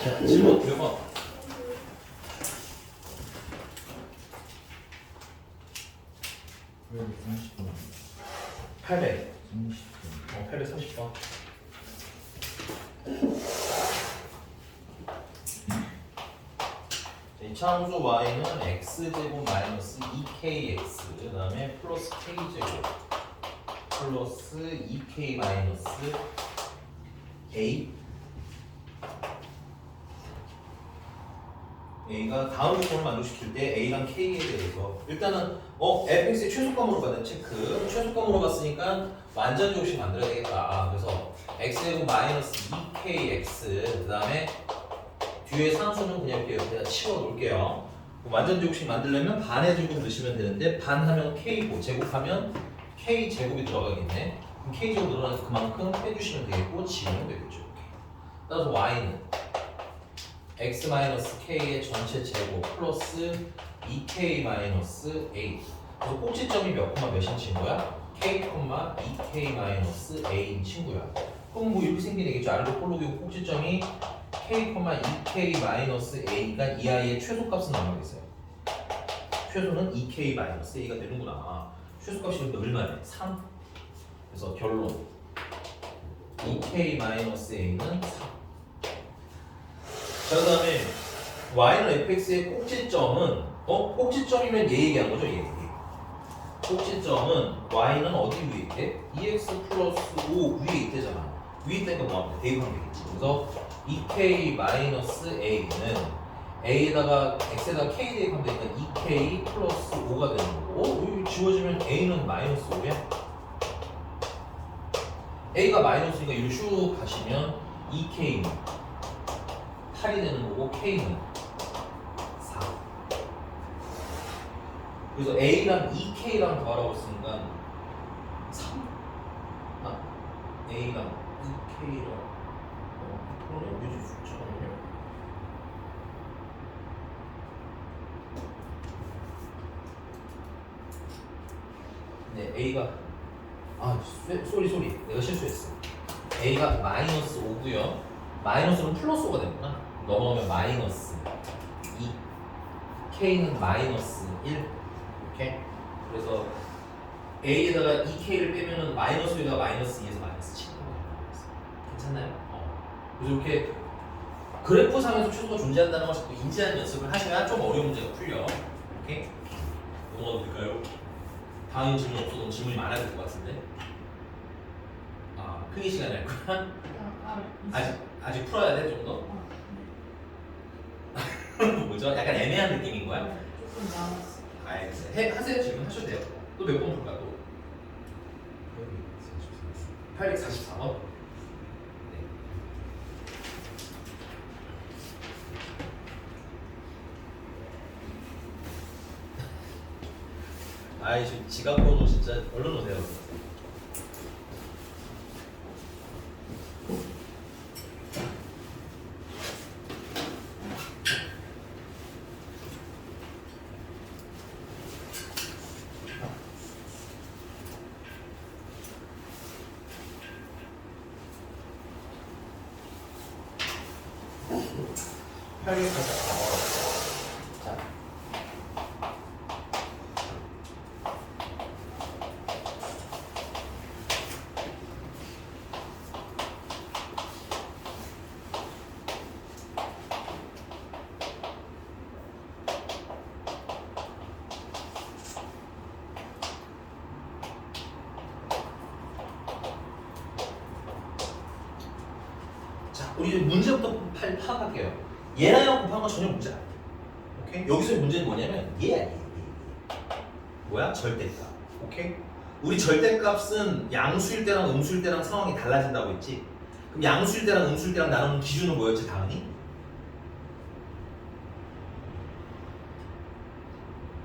자, 질문 몇 번? 30분. 800. 30분. 830번. 이차함수 y는 x제곱 마이너스 2kx 그 다음에 플러스 k제곱 플러스 2k 마이너스 a a가 다음 조건을 만족시킬 때 a랑 k에 대해서 일단은 fx의 최소값으로 받는 체크 최소값으로 봤으니까 완전 조식 만들어야 되겠다. 그래서 x제곱 마이너스 2kx 그 다음에 뒤에 상수는 그냥 이렇게 여기다 치워 놓을게요. 완전 제곱식 만들려면 반의 제곱 넣으시면 되는데 반 하면 k고 제곱하면 k 제곱이 들어가겠네. 그럼 k 제곱 들어가서 그만큼 빼주시면 되겠고 지우면 되겠죠. 이렇게. 따라서 y는 x-k의 전체 제곱 플러스 2k-a. 그래서 꼭지점이 몇 콤마 몇인 거야? k, 2k-a인 친구야. 그럼 뭐 이렇게 생긴 얘기죠. 아래로 볼록이고 꼭지점이 k, 2k-a가 이 아이의 최소값은 얼마겠어요? 최소는 2k-a가 되는구나. 최소값이 얼마네? 3. 그래서 결론 2k-a는 3. 자, 그 다음에 y는 fx의 꼭지점은 꼭지점이면 얘 얘기한 거죠? 얘. 꼭지점은 y는 어디 위에 있대? 2x 플러스 5 위에 있대잖아. 위에 있다니까 뭐하면 돼? 대입하면 되겠지. 그래서 2k-a는 a에다가 x에다가 k 대입하면 되니까 2k 플러스 5가 되는 거고 여기 지워지면 a는 마이너스 5야. a가 마이너스니까 이리 쭉 가시면 2k는 8이 되는 거고 k는 4. 그래서 a랑 2k랑 더하라고 했으니까 3. a랑 2k랑 여기 숫자는요. 네, a가 쏘리 내가 실수했어. a가 마이너스 5고요. 마이너스는 플러스 5가 되구나. 넘어가면 마이너스 2. k는 마이너스 1. 이렇게. 그래서 a에다가 2k를 빼면은 마이너스에다가 마이너스 2에서 마이너스 7. 괜찮나요? 그래서 이렇게 그래프상에서 최소가 존재한다는 걸 자꾸 인지하는 연습을 하셔야 좀 어려운 문제가 풀려. 오케이? 넘어가도 될까요? 다음 질문 없어도 질문이 많아야 될 것 같은데. 크게 시간이 할 거야? 아직 풀어야 돼, 좀 더? 뭐죠? 약간 애매한 느낌인 거야? 조금 남았어. 알겠어요. 하세요. 질문 하셔도 돼요. 또 몇 번 볼까? 또? 844번? 아이 지갑 번호 진짜 얼른 오세요. 자. 우리 이제 문제부터 파악할게요. 얘랑 곱한 건 전혀 문제 아니에요. 오케이? 여기서 문제는 뭐냐면 얘 아니에요. 얘. 뭐야? 절대값. 오케이? 우리 절대값은 양수일 때랑 음수일 때랑 상황이 달라진다고 했지. 그럼 양수일 때랑 음수일 때랑 나누는 기준은 뭐였지? 다은이?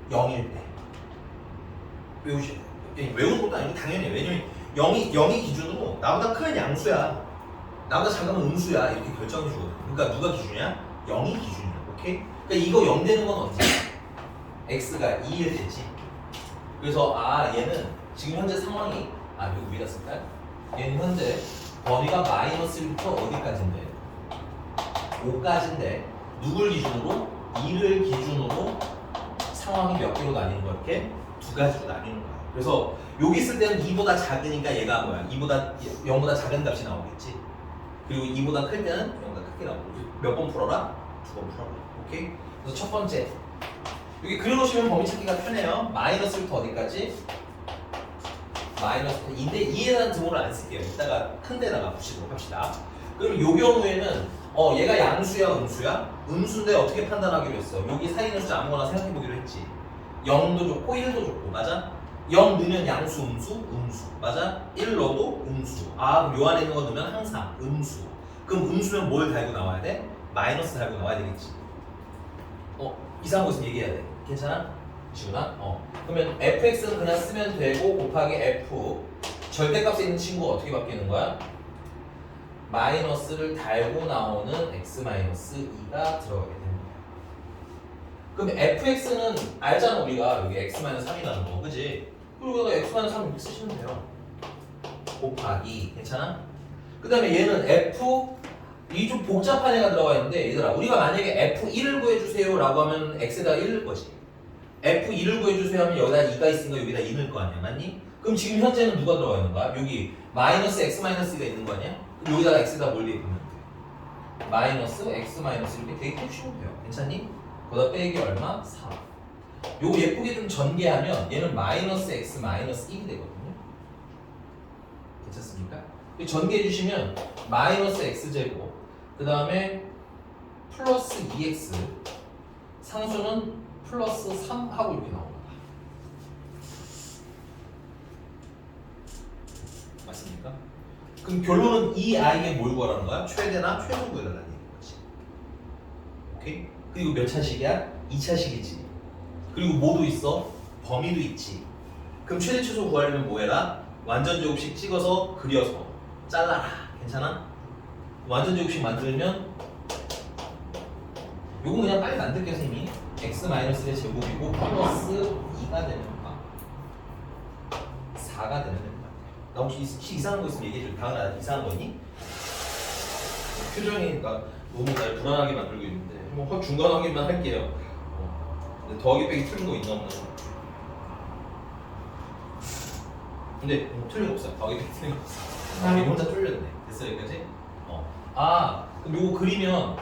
0일 때. 외우셔야 돼요. 외우는 것도 아니고 당연히 왜냐면 0이 기준으로 나보다 크면 양수야. 나보다 작으면 음수야. 이렇게 결정해 주거든. 그러니까 누가 기준이야? 0이 기준이야. 오케이? 그러니까 이거 0 되는 건 언제? x가 2일 때지. 그래서 얘는 지금 현재 상황이 여기 위에다 쓸까요? 얘는 현재 범위가 마이너스 1부터 어디까지인데? 5까지인데 누굴 기준으로? 2를 기준으로 상황이 몇 개로 나뉘는 거야? 이렇게 두 가지로 나뉘는 거야. 그래서 여기 있을 때는 2보다 작으니까 얘가 뭐야? 0보다 작은 값이 나오겠지. 그리고 2보다 클 때는 0보다 크게 나오고. 몇 번 풀어라? 2번 풀어라. 오케이? 그래서 첫 번째 여기 그려놓으시면 범위 찾기가 편해요. 마이너스부터 어디까지? 마이너스 2인데 2에 대한 등호를 안 쓸게요. 이따가 큰 데다가 붙이도록 합시다. 그럼 요 경우에는 얘가 양수야 음수야? 음수인데 어떻게 판단하기로 했어? 여기 사이 있는 숫자 아무거나 생각해보기로 했지. 0도 좋고 1도 좋고 맞아? 0 넣으면 양수 음수 맞아? 1 넣어도 음수. 아 그럼 요 안에 있는 거 넣으면 항상 음수. 그럼 음수면 뭘 달고 나와야 돼? 마이너스 달고 나와야 되겠지. 이상한 거 있으면 얘기해야 돼. 괜찮아? 지훈아? 그러면 fx는 그냥 쓰면 되고 곱하기 f 절대값에 있는 친구가 어떻게 바뀌는 거야? 마이너스를 달고 나오는 x-2가 들어가게 되는 거야. 그럼 fx는 알잖아 우리가 여기 x-3이라는 거 그지? 그리고 여기다 x-3 이렇게 쓰시면 돼요. 곱하기 괜찮아? 그 다음에 얘는 f 이 좀 복잡한 애가 들어가 있는데 얘들아 우리가 만약에 f1을 구해주세요 라고 하면 x에다가 1 넣을 거지. f2를 구해주세요 하면 여기다 2가 있으니까 여기다 2 넣을 거 아니야 맞니? 그럼 지금 현재는 누가 들어가 있는 거야? 여기 마이너스 x-2가 있는 거 아니야? 그럼 여기다가 x에다 뭘 대입하면 돼? 마이너스 x-1 이렇게 대입해주시면 돼요. 괜찮니? 거기다 빼기 얼마? 4. 요거 예쁘게 좀 전개하면 얘는 마이너스 x 마이너스 1이 되거든요. 괜찮습니까? 전개해주시면 마이너스 x제곱 그 다음에 플러스 2x 상수는 플러스 3하고 이렇게 나옵니다. 맞습니까? 그럼 결론은 이 아이의 뭘 구하라는 거야? 최대나 최소 구해달라는 얘기인 거지. 오케이? 그리고 몇 차식이야? 2차식이지. 그리고 뭐도 있어? 범위도 있지. 그럼 최대 최소 구하려면 뭐 해라? 완전 제곱식 찍어서 그려서 잘라라. 괜찮아? 완전 제곱식 만들면 요거 그냥 빨리 만들게요 선생님이. x-의 제곱이고 플러스 2가 되는 거 4가 되는 거. 나 혹시 이상한 거 있으면 얘기해줘. 다은아 이상한 거 있니? 표정이 너무 날 불안하게 만들고 있는데 한번 중간 확인만 할게요. 근데 더하기 빼기 틀린 거 있나 없나? 근데 틀린 거 없어요. 더하기 빼기 틀린 거 없어. 이게 혼자 쫄렸네. 됐어 여기까지? 그럼 요거 그리면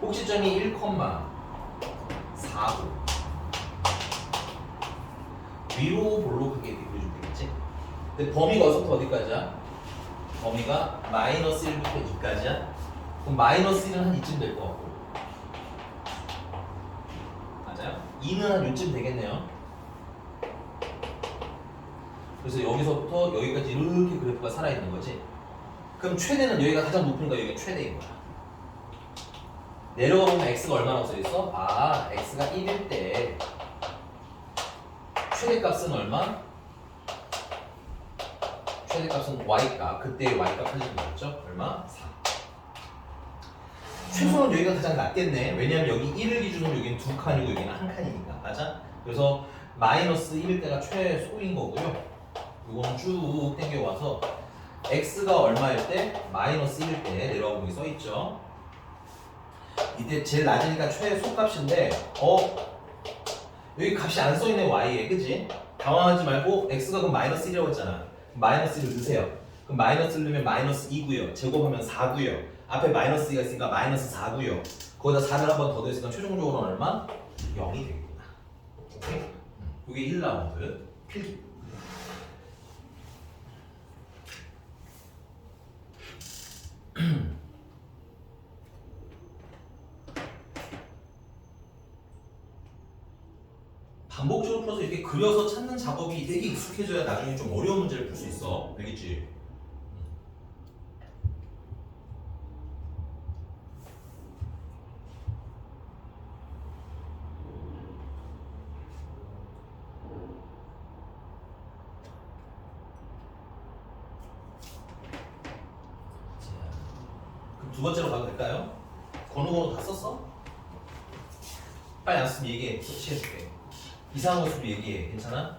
꼭지점이 1,4고 위로 볼록하게 이렇게 그려주면 되겠지? 근데 범위가 어디서부터 어디까지야? 범위가 마이너스 1부터 2까지야? 그럼 마이너스 1은 한 이쯤 될 것 같고 맞아요? 2는 한 요쯤 되겠네요. 그래서 여기서부터 여기까지 이렇게 그래프가 살아있는 거지. 그럼 최대는 여기가 가장 높으니까 여기가 최대인 거야. 내려가 보면 x가 얼마라고 써있어? x가 1일 때 최대값은 얼마? 최대값은 y값. 그때의 y값 찾으면 되겠죠? 얼마? 4. 최소는 여기가 가장 낮겠네. 왜냐면 여기 1을 기준으로 여기는 2칸이고 여기는 1칸이니까. 맞아? 그래서 마이너스 1일 때가 최소인 거고요. 이거는 쭉 당겨와서 x가 얼마일 때? 마이너스 1일 때 내려가 보기 써있죠. 이때 제일 낮으니까 최소값인데 여기 값이 안 써있네 y에. 그치? 당황하지 말고 x가 그럼 마이너스 1이라고 했잖아. 마이너스 1을 넣으세요. 그럼 마이너스 1 넣으면 마이너스 2고요. 제곱하면 4고요. 앞에 마이너스 2가 있으니까 마이너스 4고요. 거기다 4를 한 번 더 더했으니까 최종적으로는 얼마? 0이 되겠구나. 오케이? 이게 1라운드 필기. 반복적으로 풀어서 이렇게 그려서 찾는 작업이 되게 익숙해져야 나중에 좀 어려운 문제를 풀 수 있어. 알겠지? 그럼 두 번째로 가도 될까요? 번호 다 썼어? 빨리 안 쓰면 얘기해. 터치해줄게. 이상한 거 있으면 얘기해. 괜찮아?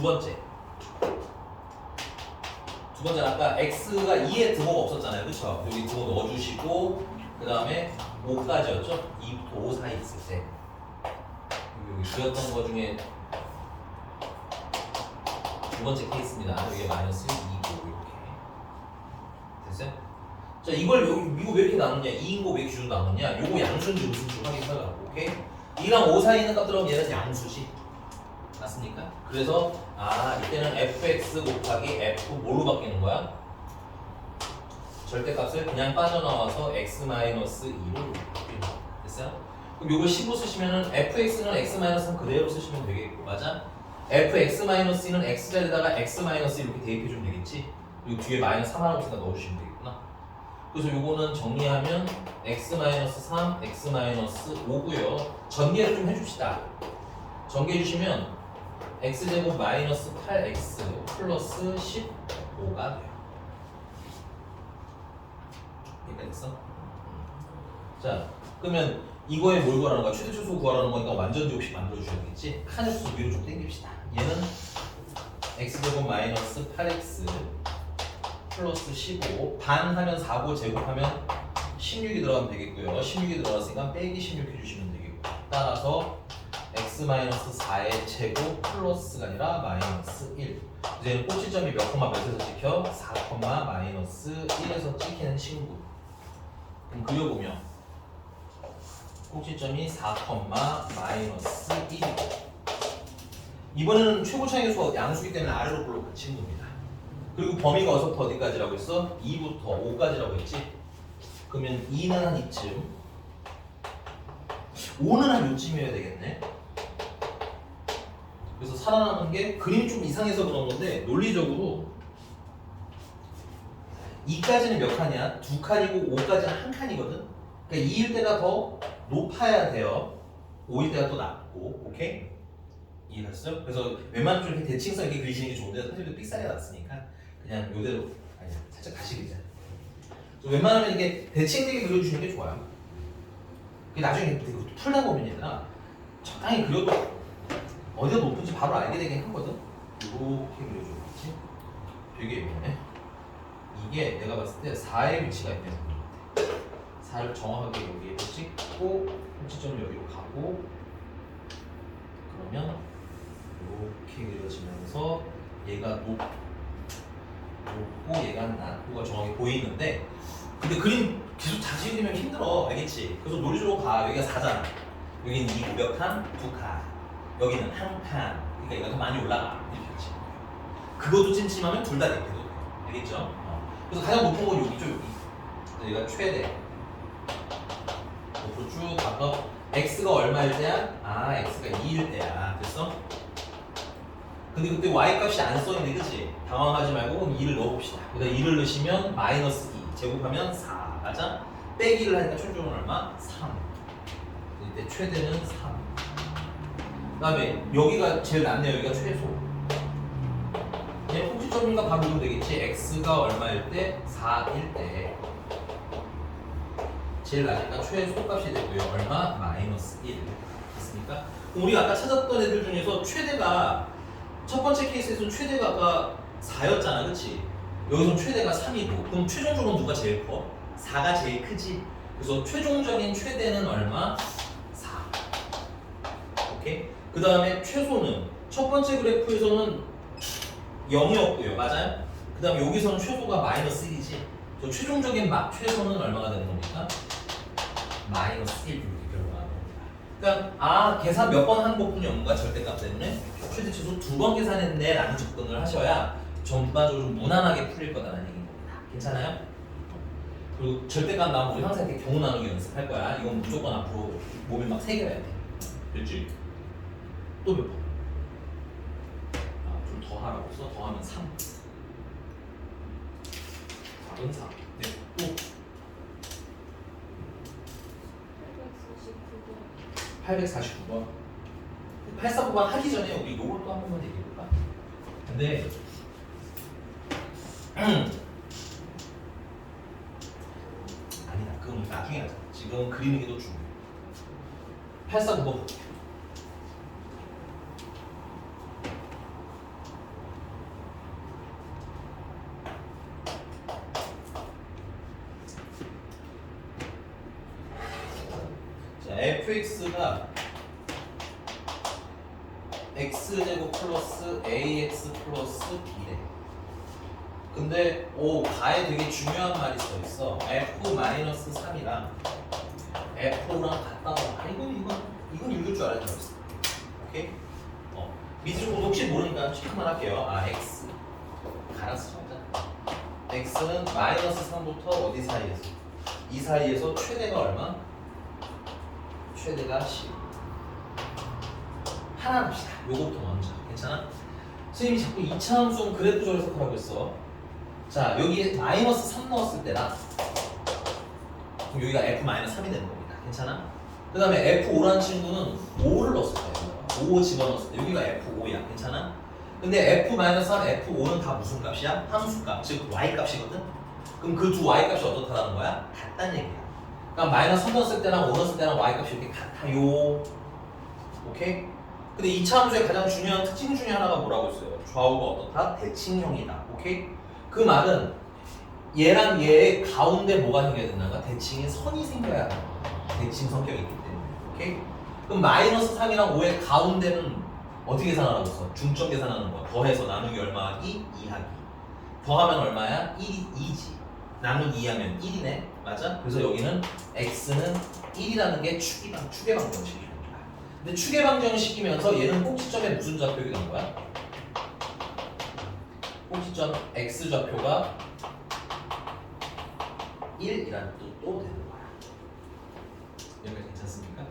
번째 아까 x가 2에 등호가 없었잖아요. 그쵸? 여기 등호 넣어주시고 그 다음에 5까지였죠? 2부터 5 사이 있을 때 여기 그렸던 거 중에 두 번째 케이스입니다. 여기 마이너스 2고 이렇게 됐어요? 자 이걸 이거 왜 이렇게 나눴냐? 2인 거 왜 기준으로 나눴냐? 요거 양수인지 무슨지 확인하라고. 오케이? 2랑 5 사이에 있는 값들은 얘는 양수지. 맞습니까? 그래서 이때는 fx 곱하기 f 뭘로 바뀌는 거야? 절대값을 그냥 빠져나와서 x-2로 바뀌는 거야. 됐어요? 그럼 요걸 15 쓰시면은 fx는 x-3 그대로 쓰시면 되겠고 맞아? fx-2는 x자리에다가 x- 이렇게 대입해주면 되겠지? 그리고 뒤에 마이너스 3 하나 없으니까 넣어주시면 되겠구나. 그래서 요거는 정리하면 x-3, x-5고요. 전개를 좀 해줍시다. 전개해주시면 x제곱 마이너스 8x 플러스 15가 돼요. 여기까지 됐어? 자, 그러면 이거에 뭘 구하라는 거야? 최대 최소 구하라는 거니까 완전 제곱식 만들어주셔야 되겠지? 칸의 수를 위로 좀 당깁시다. 얘는 x제곱 마이너스 8x 플러스 15 반 하면 4고 제곱하면 16이 들어가면 되겠고요. 16이 들어갔으니까 빼기 16 해주시면 되겠고 따라서 x-4의 제곱 플러스가 아니라 마이너스 1 이제는 꼭지점이 몇 콤마 몇에서 찍혀? 4 콤마 마이너스 1에서 찍히는 친구. 그럼 그려보면 꼭지점이 4 콤마 마이너스 1이고 이번에는 최고차의 양수기 때문에 아래로 볼록한 친구입니다. 그리고 범위가 어디서부터 어디까지라고 했어? 2부터 5까지라고 했지? 그러면 2는 한 이쯤 5는 한 요쯤이어야 되겠네. 그래서 살아남은 게 그림이 좀 이상해서 그런 건데 논리적으로 2까지는 몇 칸이야? 2칸이고 5까지는 한 칸이거든? 그러니까 2일 때가 더 높아야 돼요. 5일 때가 또 낮고 오케이? 이해했어요? 그래서 웬만하면 좀 이렇게 대칭성 있게 그리시는 게 좋은데 사실 삑사리가 났으니까 그냥 요대로 아니 살짝 다시 그리자. 웬만하면 이렇게 대칭되게 그려주시는 게 좋아요. 나중에 풀다 보면 얘들아 적당히 그려도 어디가 높은지 바로 알게 되긴 하거든. 이렇게 그려줘야지. 되게 예민해. 이게 내가 봤을 때 4의 위치가 있는 것 같아. 4를 정확하게 여기에 찍고 꼭지점 여기로 가고 그러면 이렇게 그려지면서 얘가 높고 얘가 낮고가 정확히 보이는데 근데 그림 계속 다시 그리면 힘들어. 알겠지? 그래서 논리적으로 가. 여기가 4잖아. 여기는 2 몇 칸? 2칸. 여기는 한 칸. 그러니까 얘가 더 많이 올라가. 이렇게. 그것도 찜찜하면 둘 다 대표도 돼. 알겠죠? 그래서 가장 높은 건 여기죠. 여기. 여기가 최대. 옆으로 쭉 가서 x가 얼마일 때야? x가 2일 때야. 됐어? 근데 그때 y 값이 안 써있네. 그치? 당황하지 말고 그럼 2를 넣어봅시다. 여기다 2를 넣으시면 마이너스 2 제곱하면 4 맞아? 빼기를 하니까 최종은 얼마? 3 이때 최대는 3 그 다음에 여기가 제일 낮네요. 여기가 최소 얘 꼭지점인가 바로 보면 되겠지? x가 얼마일 때? 4일 때 제일 낮으니까 최소값이 되고요. 얼마? 마이너스 1 됐습니까? 우리가 아까 찾았던 애들 중에서 최대가 첫 번째 케이스에서는 최대가 아까 4였잖아. 그치? 여기서는 최대가 3이고 그럼 최종적으로 누가 제일 커? 4가 제일 크지? 그래서 최종적인 최대는 얼마? 4 오케이? 그 다음에 최소는 첫 번째 그래프에서는 0이었고요. 맞아요? 그 다음에 여기서는 최소가 마이너스 1이지? 그래서 최종적인 최소는 얼마가 되는 겁니까? 마이너스 1 이렇게 결과가 됩니다. 그러니까 계산 몇 번 한 것뿐이 없는 거야. 절대값 때문에 최대 최소 2번 계산했네 라는 접근을 하셔야 전반적으로 좀 무난하게 풀릴 거다라는 얘기인 겁니다. 괜찮아요? 그리고 절대값 나오면 우리 항상 이렇게 경우 나누기 연습할 거야. 이건 무조건 앞으로 몸에 막 새겨야 돼. 됐지? 또 몇 번? 좀 더 하라고 써. 더하면 3 4번 4 네, 또 849번 849번 하기 전에 우리 요걸 또 한 번만 얘기해볼까? 근데 아니다. 그건 나중에 하자. 지금 그리는 게 더 중요해. 849번 볼게요. fx가 x제곱 플러스 ax 플러스 b래. 근데 가에 되게 중요한 말이 써 있어. f-3이랑 f5랑 같다고. 이건 읽을 줄 알아야 돼. 오케이? 밑으로 혹시 모르니까 체크만 할게요. x 갈아서 적자. x는 -3부터 어디 사이에서? 이 사이에서 최대가 얼마? 최대가 10. 하나 봅시다. 요거부터 먼저. 괜찮아? 선생님이 자꾸 2차 함수는 그래프적으로 해석하라고 했어. 자, 여기에 -3 넣었을 때나 그럼 여기가 f-3이 되는 겁니다. 괜찮아? 그 다음에 f5라는 친구는 5를 넣었을 때 5 집어넣었을 때 여기가 f5야. 괜찮아? 근데 f-3, f5는 다 무슨 값이야? 함수값, 즉 y값이거든? 그럼 그 두 y값이 어떻다는 거야? 같다는 얘기야. 그러니까 -3 넣었을 때랑 5 넣었을 때랑 y값이 이렇게 같아요. 오케이? 근데 2차 함수의 가장 중요한 특징 중에 하나가 뭐라고 했어요? 좌우가 어떻다? 대칭형이다. 오케이? 그 말은 얘랑 얘의 가운데 뭐가 생겨야 된다가 대칭의 선이 생겨야 한다. 대칭 성격이 있기 때문에. 오케이? 그럼 -3이랑 5의 가운데는 어떻게 계산하라고 했어? 중점 계산하는 거야. 더해서 나누기 얼마하기? 2하기. 더하면 얼마야? 2지. 나누기 2하면 1이네. 맞아? 그래서 여기는 x는 1이라는 게 축의 방정식이야. 근데 축의 방정을 시키면서 얘는 꼭지점에 무슨 좌표가 된 거야? 꼭지점 x 좌표가 1이라는 뜻도 되는 거야. 여기가 괜찮습니까?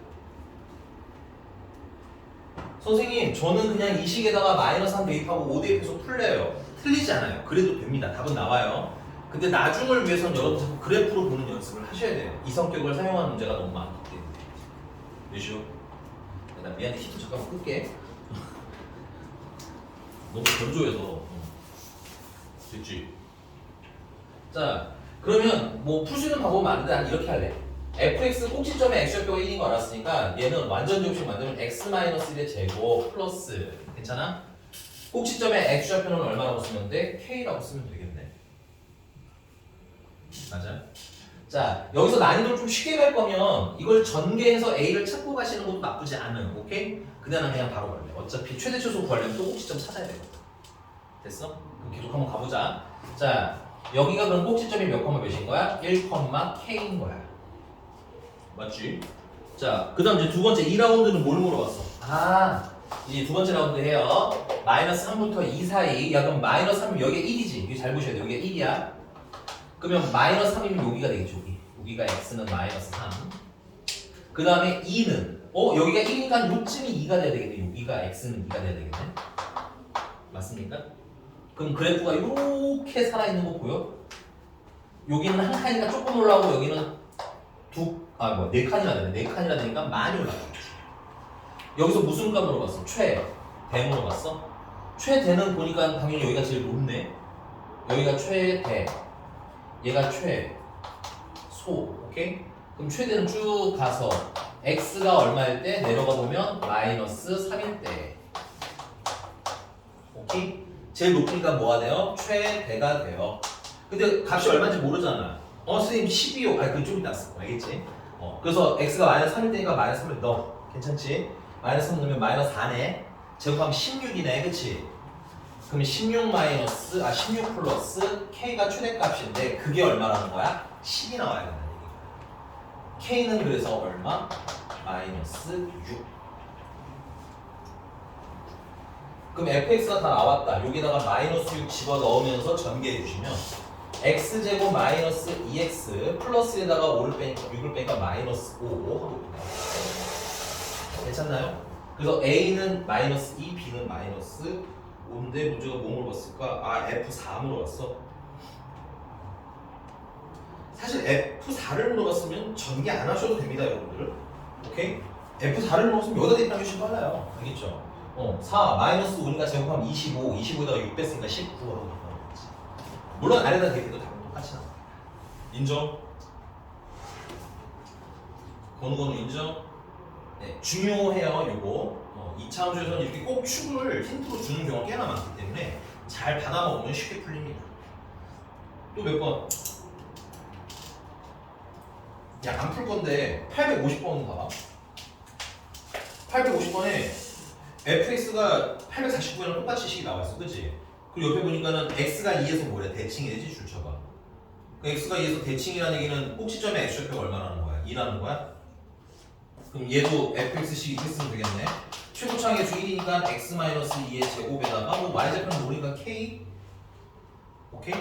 선생님, 저는 그냥 이 식에다가 -3 대입하고 5 대입해서 풀래요. 틀리지 않아요. 그래도 됩니다. 답은 나와요. 근데 나중을 위해서는 여러분 자꾸 그래프로 보는 연습을 하셔야 돼요. 이 성격을 사용하는 문제가 너무 많기 때문에. 되죠? 나 미안해, 히트 잠깐만 끌게. 너무 건조해서. 됐지? 자, 그러면 뭐 풀 수 있는 방법은 많은데 난 이렇게 할래. fx 꼭지점에 x좌표가 1인 거 알았으니까 얘는 완전 제곱식 만들면 x-1의 제곱 플러스, 괜찮아? 꼭지점에 x좌표는 얼마라고 쓰면 돼? k라고 쓰면 되겠네. 맞아? 자, 여기서 난이도를 좀 쉽게 갈 거면 이걸 전개해서 a를 찾고 가시는 것도 나쁘지 않은. 오케이? 그냥 바로 갈래. 어차피 최대 최소 구하려면 또 꼭지점 찾아야 되거든. 됐어? 그럼 계속 한번 가보자. 자, 여기가 그럼 꼭지점이 몇 컴마 몇인 거야? 1, k인 거야. 맞지? 자, 그 다음 이제 두 번째 2라운드는 뭘 물어봤어? 이제 두 번째 라운드 해요. -3부터 2 사이. 야, 그럼 -3이면 여기가 1이지. 여기 잘 보셔야 돼. 여기가 1이야. 그러면 -3이면 여기가 되겠죠. 여기가 x는 -3. 그 다음에 2는 여기가 1이니까 요쯤이 2가 돼야 되겠네. 여기가 x는 2가 돼야 되겠네. 맞습니까? 그럼 그래프가 이렇게 살아있는 거 보여? 여기는 한 칸이니까 조금 올라오고 여기는 네 칸이나 되네. 네 칸이나 되니까 많이 올라가겠지. 여기서 무슨 값 물어봤어? 대 물어봤어? 최대는 보니까 당연히 여기가 제일 높네. 여기가 최대, 얘가 최소. 오케이? 그럼 최대는 쭉 가서 x가 얼마일 때 내려가 보면 -3일 때. 오케이? 제일 높으니까 뭐가 돼요? 최대가 돼요. 근데 값이 얼마인지 모르잖아. 선생님 12호. 그건 좀 이따 쓸 거 알겠지? 그래서 x가 -3일 때니까 -3을 넣어. 괜찮지? -3 넣으면 -4네. 제곱하면 16이네. 그치? 그러면 16 플러스 k가 최대값인데 그게 얼마라는 거야? 10이 나와야 된다는 얘기야. k는 그래서 얼마? -6. 그럼 fx가 다 나왔다. 여기다가 -6 집어넣으면서 전개해 주시면 x제곱 -2x 플러스에다가 6을 빼니까 -5 하고 괜찮나요? 그래서 a는 -2, b는 -5인데 문제가 뭐 물어봤을까? f4 물어봤어. 사실 f4를 물어봤으면 전개 안 하셔도 됩니다, 여러분들. 오케이? f4를 물어봤으면 여기다 대입하면 훨씬 빨라요. 알겠죠? 4 -5니까 제곱하면 25, 25에다가 6 뺐으니까 19 하고 나오는 거지. 물론 아래다 대입해도 답은 똑같이 나와. 인정? 건우건우 인정? 네, 중요해요, 요거. 2차 함수에서는 이렇게 꼭 축을 힌트로 주는 경우가 꽤나 많기 때문에 잘 받아먹으면 쉽게 풀립니다. 또 몇 번? 야, 안 풀 건데 850번 봐봐. 850번에 fx가 849이랑 똑같이 식이 나와있어, 그치? 그리고 옆에 보니까는 x가 2에서 뭐래? 대칭이 되지, 줄쳐봐. 그 x가 2에서 대칭이라는 얘기는 꼭지점의 x좌표가 얼마나는 거야? 2라는 거야? 그럼 얘도 fx식이 이렇게 쓰면 되겠네. 최고차항의 수 1이니까 x-2의 제곱에다가 뭐 y좌표는 모르니까 k. 오케이?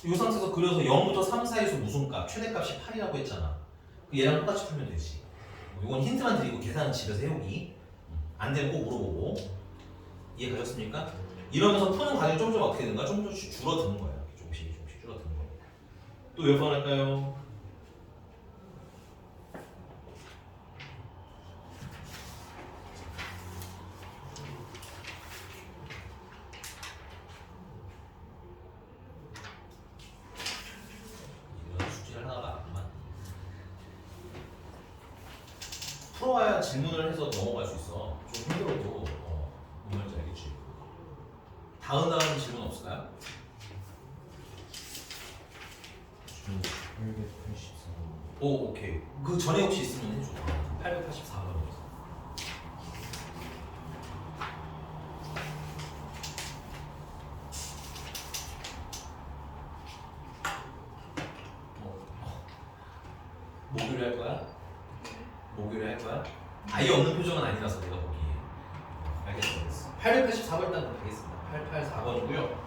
이 상태에서 그려서 0부터 3 사이에서 무슨 값? 최대값이 8이라고 했잖아. 얘랑 똑같이 풀면 되지. 이건 힌트만 드리고 계산은 집에서 해오기. 안 되면 꼭 물어보고. 이해가셨습니까? 이러면서 푸는 과정이 좀 어떻게 되는가? 좀 줄어드는 거야. 조금씩 줄어드는 거야. 또 몇 번 할까요? 이런 숙제를 하다가 안 맞네. 풀어와야 질문을 해서 넘어갈 수 있어. 좀 힘들어도 뭔 말인지 알겠지? 다음 질문 없을까요? 884. 오, 오케이. 그 전에 혹시 있으면 해줘. 884번이었어. 목요일에 할 거야? 목요일에 할 거야? 아예 없는 표정은 아니라서 내가 보기에. 알겠어. 884번 일단 가겠습니다. 884번이고요.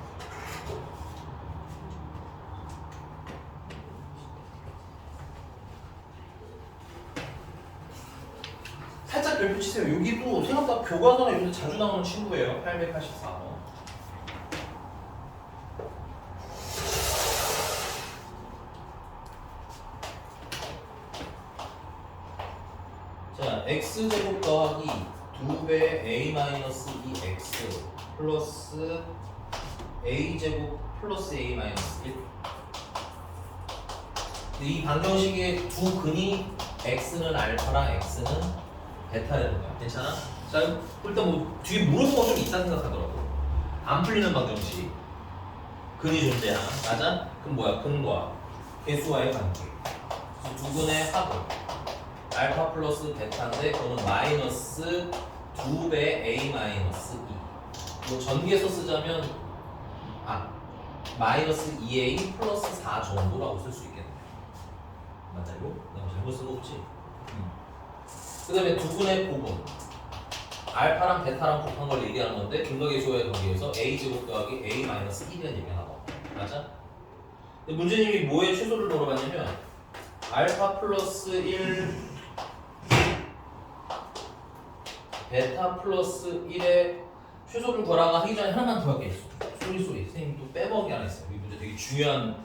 살짝 별표 치세요. 여기도 생각보다 교과서나 요즘 자주 나오는 친구예요. 884번. 자, x제곱 더하기 2배 a-2x 플러스 a제곱 플러스 a-1. 이 방정식의 두 근이 x는 알파랑 x는 베타라는 거야. 괜찮아? 자, 일단 뭐 뒤에 물어본 거 좀 있다 생각하더라고. 안 풀리는 방정식. 근이 존재야. 맞아? 그럼 뭐야? 근과 개수와의 관계. 그래서 두 근의 합은 알파 플러스 베타인데 그거는 마이너스 2배 a 마이너스 2. 뭐 전개해서 쓰자면 마이너스 2a 플러스 4 정도라고 쓸 수 있겠네. 맞아 이거? 내가 잘못 쓴 거 없지? 그 다음에 두 분의 곱은 알파랑 베타랑 곱한 걸 얘기하는 건데 근각계수와의 관계에서 a제곱 더하기 a-1이라는 얘기가 나와. 맞아? 근데 문제님이 뭐에 최소를 물어봤냐면 알파 플러스 1 베타 플러스 1의 최소를 구하라고 하기 전에 하나만 더 할게 있어. 소리 선생님 또 빼먹이 하나 있어요. 이 문제 되게 중요한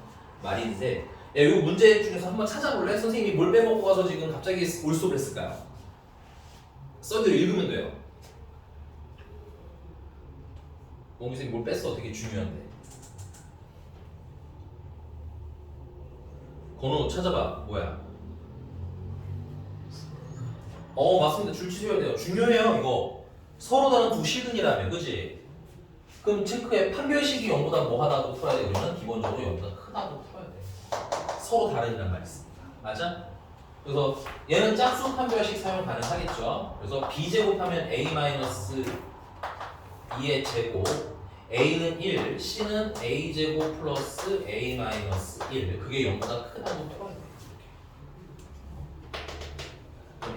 말인데 야, 이 문제 중에서 한번 찾아볼래? 선생님이 뭘 빼먹고 가서 지금 갑자기 올수를 했을까요? 써드려 읽으면 돼요. 몽기생이 뭘 뺐어? 되게 중요한데. 건우 찾아봐. 뭐야? 맞습니다. 줄 치셔야 돼요. 중요해요 이거. 서로 다른 두 실근이라며, 그지? 그럼 체크에 판별식이 0보다 뭐 하나도 풀어야 돼. 그러면 기본적으로 0보다 크다고 풀어야 돼. 서로 다르다는 말이 있습니다. 맞아? 그래서 얘는 짝수 판별식 사용 가능하겠죠. 그래서 b제곱하면 a-2의 제곱, a는 1, c는 a제곱 플러스 a-1. 그게 0보다 크다고 풀어야 돼.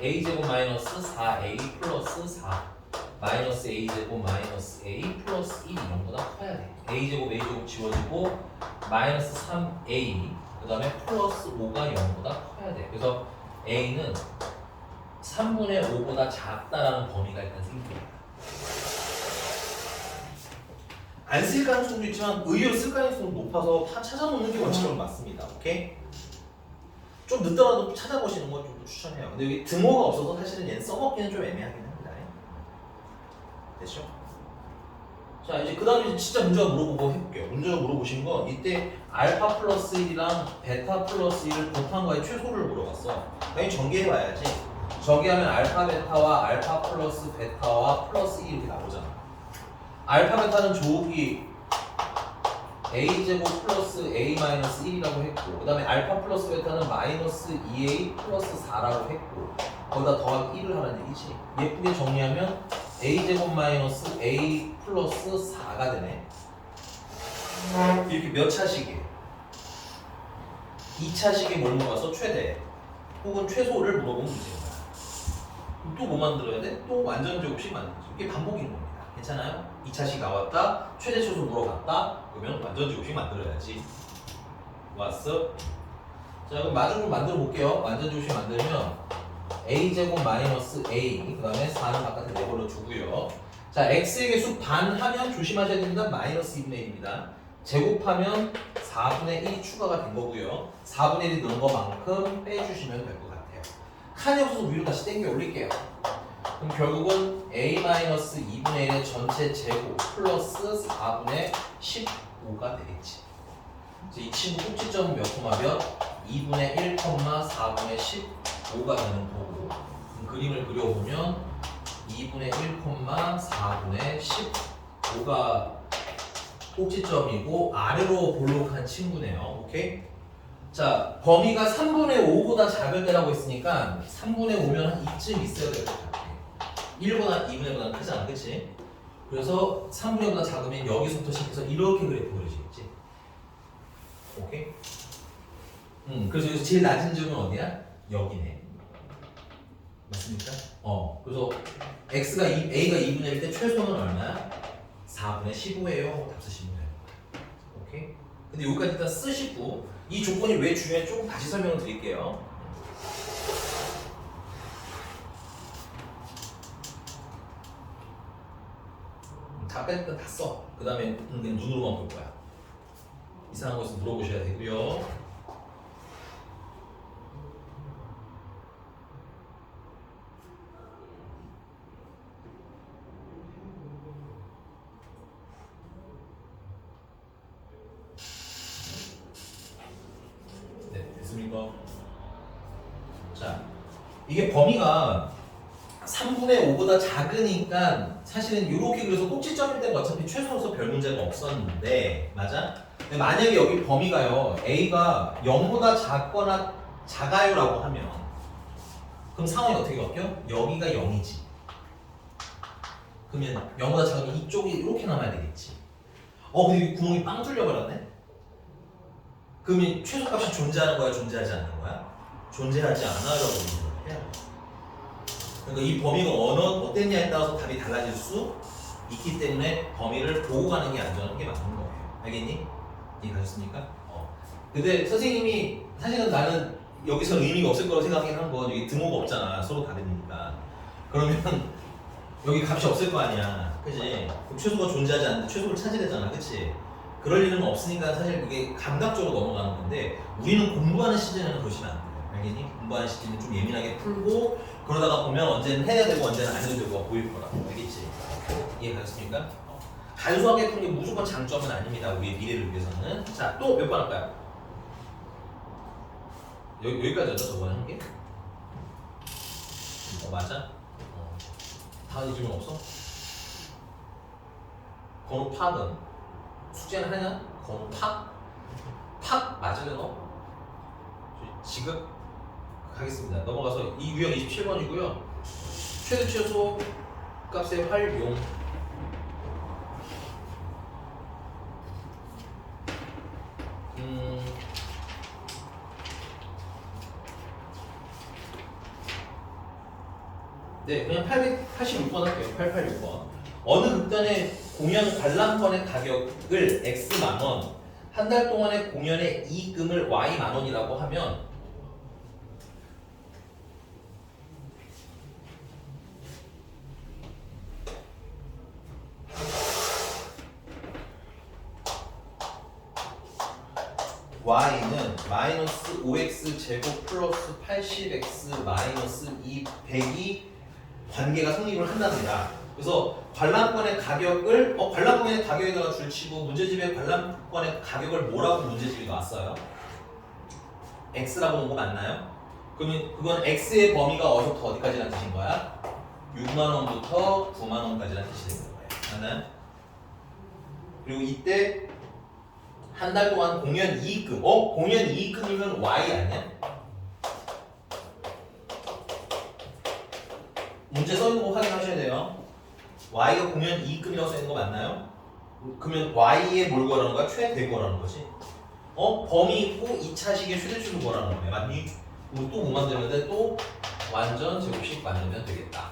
a제곱 마이너스 4a 플러스 4 마이너스 a제곱 마이너스 a 플러스 1이 0보다 커야 돼. a제곱 지워지고 마이너스 3a 그 다음에 플러스 5가 0보다 커야 돼. 그래서 a는 3분의 5보다 작다라는 범위가 일단 생깁니다. 안 쓸 가능성도 있지만 의외로 쓸 가능성이 높아서 다 찾아놓는 게 원칙으로 맞습니다. 오케이? 좀 늦더라도 찾아보시는 걸 좀 추천해요. 근데 여기 등호가 없어서 사실은 얘는 써먹기는 좀 애매하긴 합니다. 됐죠? 자 이제 그 다음에 진짜 문제가 물어보고 해볼게요. 문제가 물어보신 건 이때 알파 플러스 1이랑 베타 플러스 1을 곱한 거의 최소를 물어봤어. 당연히 전개해봐야지. 전개하면 알파 베타와 알파 플러스 베타와 플러스 2 이렇게 나오잖아. 알파 베타는 조기 a제곱 플러스 a-1이라고 했고 그 다음에 알파 플러스 베타는 마이너스 2a 플러스 4라고 했고 거기다 더하기 1을 하라는 얘기지. 예쁘게 정리하면 a제곱 마이너스 a 플러스 4가 되네. 이렇게 몇 차식이에요? 2차식에 뭘 물어봐서 최대 혹은 최소를 물어본 문제인 거야. 또 뭐 만들어야 돼? 또 완전 제곱식 만들지. 이게 반복인 겁니다. 괜찮아요? 2차식 나왔다, 최대 최소 물어봤다, 그러면 완전 제곱식 만들어야지. 왔어? 자, 그럼 마중을 만들어 볼게요. 완전 제곱식 만들면 a제곱 마이너스 a, 그 다음에 4는 바깥에 내버려 두고요. 자, x의 개수 반 하면 조심하셔야 됩니다. 마이너스 2분의 1입니다. 제곱하면 4분의 1이 추가가 된 거고요. 4분의 1이 넣은 것만큼 빼주시면 될 것 같아요. 칸이 없어서 위로 다시 당겨 올릴게요. 그럼 결국은 a-2분의 1의 전체 제곱 플러스 4분의 15가 되겠지. 이 친구 꼭지점은 몇 콤마 몇? 2분의 1, 4분의 15가 되는 거고, 그림을 그려보면 2분의 1, 4분의 15가 꼭지점이고 아래로 볼록한 친구네요. 오케이? 자, 범위가 3분의 5보다 작을 때라고 했으니까 3분의 5면 한 이쯤 있어야 될 것 같아. 1보다 2분의 5보다 크잖아, 그치? 그래서 3분의 5보다 작으면 여기서부터 시작해서 이렇게 그래프 그려지겠지. 오케이? 그래서 여기서 제일 낮은 점은 어디야? 여기네. 맞습니까? 그래서 A가 2분의 1 때 최소는 얼마야? 4분의 15예요. 답 쓰시면 돼요. 오케이? 근데 여기까지 일단 쓰시고, 이 조건이 왜 중요한지 조금 다시 설명을 드릴게요. 답까지 일단 다 써. 그 다음에 그냥 눈으로만 볼 거야. 이상한 것을 물어보셔야 되고요. 자, 이게 범위가 3분의 5보다 작으니까 사실은 이렇게 그래서 꼭지점일 때는 어차피 최소로서 별 문제가 없었는데, 맞아? 근데 만약에 여기 범위가요, a가 0보다 작거나 작아요라고 하면 그럼 상황이 어떻게 바뀌어? 여기가 0이지. 그러면 0보다 작으면 이쪽이 이렇게 남아야 되겠지. 근데 이 구멍이 빵 뚫려버렸네? 그러면 최소값이 존재하는 거야, 존재하지 않는 거야? 존재하지 않아라고 얘기를 해야 돼. 그러니까 이 범위가 어땠냐에 따라서 답이 달라질 수 있기 때문에 범위를 보고 가는 게 안전한 게 맞는 거예요. 알겠니? 이해가셨습니까? 근데 선생님이 사실은 나는 여기서 의미가 없을 거라고 생각하긴 한 건 여기 등호가 없잖아. 서로 다르니까. 그러면 여기 값이 없을 거 아니야. 그치? 그럼 최소가 존재하지 않는데 최소를 찾아야 되잖아. 그치? 그럴 일은 없으니까 사실 그게 감각적으로 넘어가는 건데 우리는 공부하는 시즌에는 그러시면 안 돼요. 알겠니? 공부하는 시즌은 좀 예민하게 풀고 그러다가 보면 언제는 해야 되고 언제는 안 해도 되고 보일 거라고. 알겠지? 이해가셨습니까? 단순하게 푸는 게 무조건 장점은 아닙니다. 우리의 미래를 위해서는. 자, 또 몇 번 할까요? 여기까지였죠? 저번에 한 게? 맞아? 다른 질문 없어? 건우 팍은 숙제는 하냐? 건우 팍? 팍 맞으려 너? 지금 가겠습니다. 넘어가서 이 유형 27번이고요. 최대 최소 값의 활용. 네, 그냥 886번 할게요. 886번. 어느 극단의 공연 관람권의 가격을 X 만원, 한 달 동안의 공연의 이익금을 Y 만원이라고 하면 Y는 마이너스 5X 제곱 플러스 80X 마이너스 200이 관계가 성립을 한답니다. 그래서 관람권의 가격을 관람권의 가격에다가 줄치고 문제집에 관람권의 가격을 뭐라고 문제집이 나왔어요? X라고 놓은 거 맞나요? 그러면 그건 X의 범위가 어디부터 어디까지라는 뜻인 거야? 6만 원부터 9만 원까지라는 뜻이 되는 거예요. 맞나요? 그리고 이때 한 달 동안 공연 이익금. 공연 이익금이면 Y 아니야? 문제 써 있는 거 확인하셔야 돼요. y가 공연 2급이라고 써 있는 거 맞나요? 그러면 y에 뭘 구하라는 거야? 최대거라는 거지. 범위 있고 2차식의 최대값을 구하라는 거네. 맞니? 그리고 또 뭐 만들면 돼? 또 완전 제곱식 만들면 되겠다.